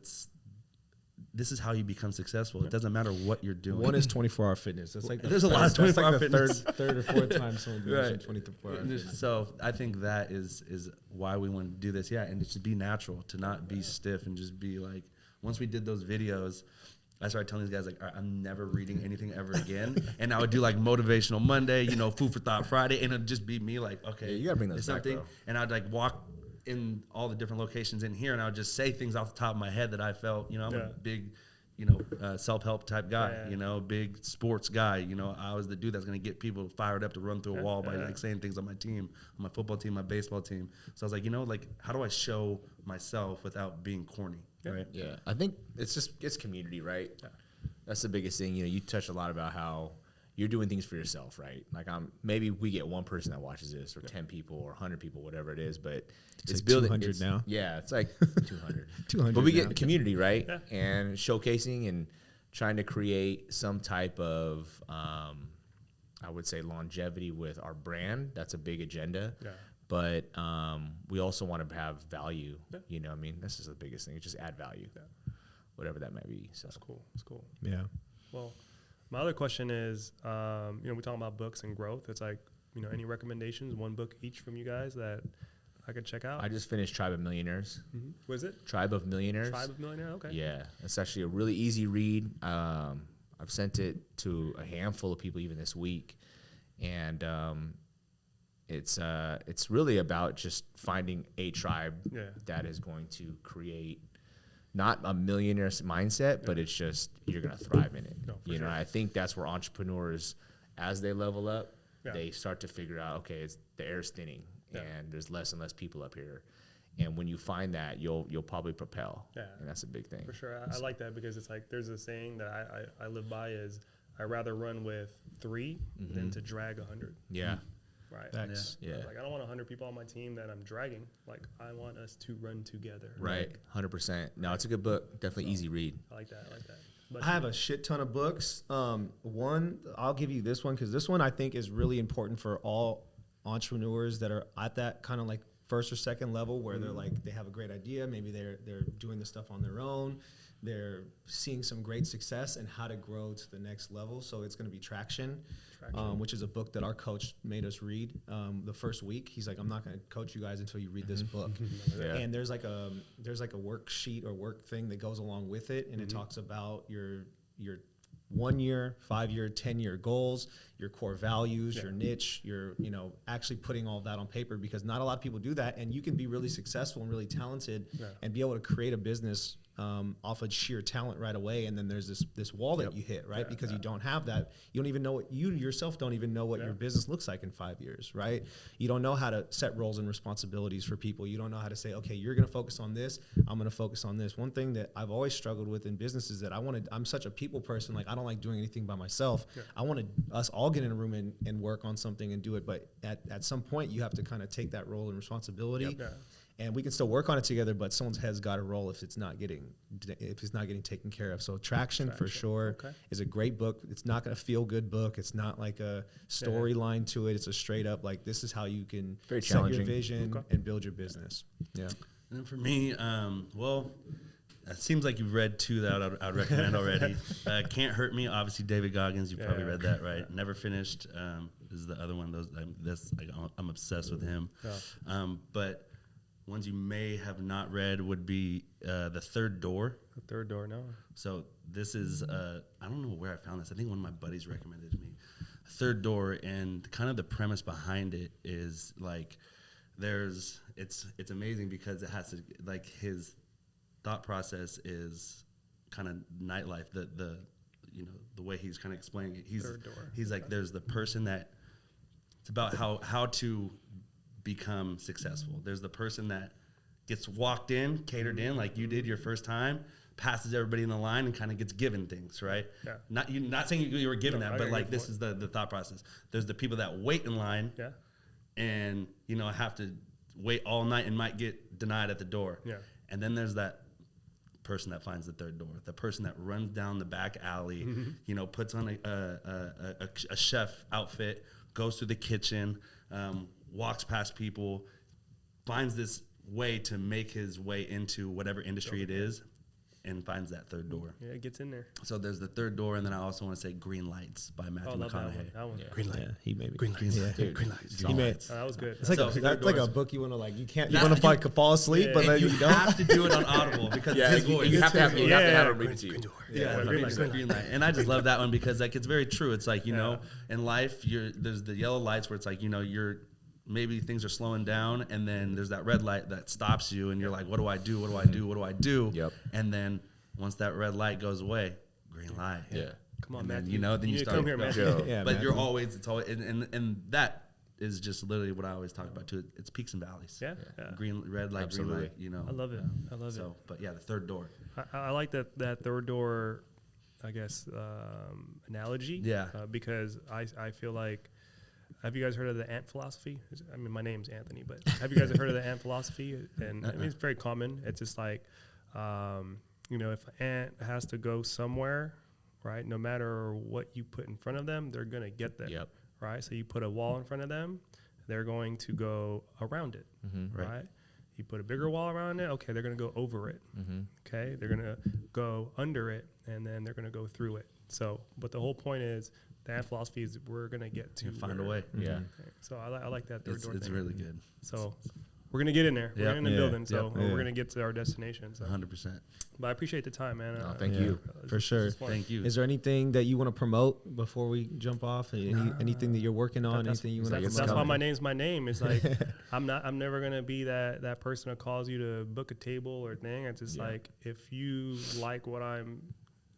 this is how you become successful. It doesn't matter what you're doing. One is 24-hour fitness. That's like there's a lot of 24-hour fitness. Third or fourth time someone mentioned 24-hour fitness. So I think that is why we want to do this. Yeah, and to be natural, to not be stiff, and just be like, once we did those videos, I started telling these guys, like, all right, I'm never reading anything ever again. And I would do like Motivational Monday, Food for Thought Friday, and it'd just be me like, okay, you gotta bring this back, bro. And I'd like walk in all the different locations in here, and I would just say things off the top of my head that I felt, I'm a big, self-help type guy, big sports guy. I was the dude that's going to get people fired up to run through a wall by like saying things on my team, on my football team, my baseball team. So I was like, like, how do I show myself without being corny? Right. Yeah. I think it's community, right? Yeah. That's the biggest thing. You touched a lot about how you you're doing things for yourself, right? Like maybe we get one person that watches this, or 10 people, or 100 people, whatever it is, but it's like building 200 now. Yeah, it's like 200. 200 But we now. get community, right? Yeah. And showcasing and trying to create some type of, I would say, longevity with our brand. That's a big agenda. Yeah. But we also want to have value. Yeah. You know, I mean, this is the biggest thing. Just add value, whatever that might be. So That's cool. That's cool. Yeah. Well, my other question is, we're talking about books and growth. It's like, any recommendations, one book each from you guys that I could check out? I just finished Tribe of Millionaires. What is it? Tribe of Millionaires. Tribe of Millionaire? Okay. Yeah, it's actually a really easy read. I've sent it to a handful of people even this week, and it's really about just finding a tribe that is going to create not a millionaire mindset, but it's just you're going to thrive in it. No, for you know, sure. I think that's where entrepreneurs, as they level up, Yeah. they start to figure out, okay, the air's thinning, Yeah. and there's less and less people up here. And when you find that, you'll probably propel. Yeah. And that's a big thing. For sure. I like that because it's like there's a saying that I live by is I'd rather run with 3 than to drag 100. Yeah. Right. Facts. Yeah. Like I don't want 100 people on my team that I'm dragging. Like I want us to run together. Right. 100%. No, it's a good book. Definitely easy read. I like that. I like that. But I have a shit ton of books. One, I'll give you this one because this one I think is really important for all entrepreneurs that are at that kind of like first or second level where they're like they have a great idea. Maybe they're doing the stuff on their own. They're seeing some great success and how to grow to the next level. So it's going to be Traction. Which is a book that our coach made us read the first week. He's like, I'm not going to coach you guys until you read this book. Yeah. And there's like a worksheet or work thing that goes along with it, and it talks about your 1 year, 5 year, 10-year goals, your core values, your niche, your actually putting all of that on paper because not a lot of people do that, and you can be really successful and really talented and be able to create a business off of sheer talent right away, and then there's this wall that you hit, right? Because you don't have that. You don't even know what you yourself don't even know what your business looks like in 5 years, right? You don't know how to set roles and responsibilities for people. You don't know how to say, okay, you're going to focus on this. I'm going to focus on this. One thing that I've always struggled with in business is that I'm such a people person. Like I don't like doing anything by myself. I want us all get in a room and work on something and do it. But at some point you have to kind of take that role and responsibility. And we can still work on it together, but someone's head's got to roll if it's not getting taken care of. So Traction for sure is a great book. It's not going to feel good book. It's not like a storyline to it. It's a straight up like this is how you can set your vision and build your business. Yeah. And then for me, well, it seems like you've read 2 that I'd recommend already. Can't Hurt Me, obviously David Goggins. You've probably read that, right? Never Finished is the other one. I'm obsessed with him. But ones you may have not read would be The Third Door. The Third Door, no. So this is, I don't know where I found this. I think one of my buddies recommended it to me. Third Door, and kind of the premise behind it is like it's amazing because it has to, like his thought process is kind of nightlife. The way he's kind of explaining it. He's like, there's the person that it's about how to become successful. There's the person that gets walked in, catered in, like you did your first time, passes everybody in the line, and kind of gets given things, right? Yeah. Not saying you were given that, but like this is the thought process. There's the people that wait in line, and have to wait all night and might get denied at the door. Yeah. And then there's that person that finds the third door, the person that runs down the back alley, puts on a chef outfit, goes through the kitchen, walks past people, finds this way to make his way into whatever industry it is, and finds that third door. Yeah, it gets in there. So there's the third door, and then I also want to say Green Lights by Matthew McConaughey. That one. Yeah. Green Light. Yeah, he made me. Green Lights. Yeah. Dude, Green Lights. He made. That was good. It's like that's like a book you want to like. You can't. You want to That's- fall asleep, but then you you don't. have to do it on Audible because it's his voice. you have to have him read it to you. Green light. And I just love that one because like it's very true. It's like, in life there's the yellow lights where it's like, you're maybe things are slowing down, and then there's that red light that stops you, and you're like, what do I do? What do I do? What do I do? Yep. And then once that red light goes away, green light. Yeah. Come on, And man. then, then you start. Come here, man. Yeah, But man. you're always, it's always, and that is just literally what I always talk about too. It's peaks and valleys. Yeah. Green, red light, Absolutely. green light, I love it. I love it. But yeah, the third door. I like that third door analogy. Yeah. Because I feel like, have you guys heard of the ant philosophy? I mean, my name's Anthony, but have you guys heard of the ant philosophy? And I mean, it's very common. It's just like, you know, if an ant has to go somewhere, right, no matter what you put in front of them, they're going to get there. Yep. Right? So you put a wall in front of them, they're going to go around it. Right? You put a bigger wall around it, okay, they're going to go over it. Okay? They're going to go under it, and then they're going to go through it. So, but the whole point is, the ant philosophy is we're going to get to Find a way. Yeah. Okay. So I like that third door It's thing. really good. So we're going to get in there. We're Yep. in the Yeah. building, so Yep. we're going to get to our destination. So. 100%. But I appreciate the time, man. No, thank Yeah. you. For sure. This is fun. Thank you. Is there anything that you want to promote before we jump off? Anything that you're working on? That's, Anything you want to that's, promote? that's why my name's my name. It's like I'm never gonna be that person that calls you to book a table or thing. It's just like, if you like what I'm,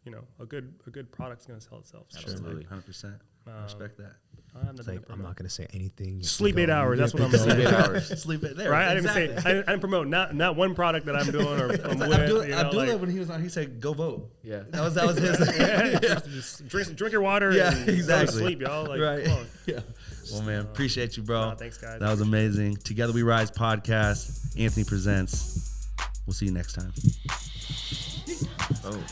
you know, a good product's gonna sell itself. So, Absolutely. 100%. I respect that. I'm I'm not going to say anything. You Sleep can 8 go. hours. You That's what can I'm go. saying. 8 hours. Sleep it there. Right? Exactly. I didn't promote not one product that I'm doing or I'm with. Abdullah, when he was on, he said, "Go vote." Yeah. That was his. Just drink your water. Yeah, and Go exactly. to sleep, y'all. Like, Right. come on. Yeah. Well, man, appreciate you, bro. Nah, thanks, guys. That was amazing. Together We Rise podcast. Anthony presents. We'll see you next time. Oh.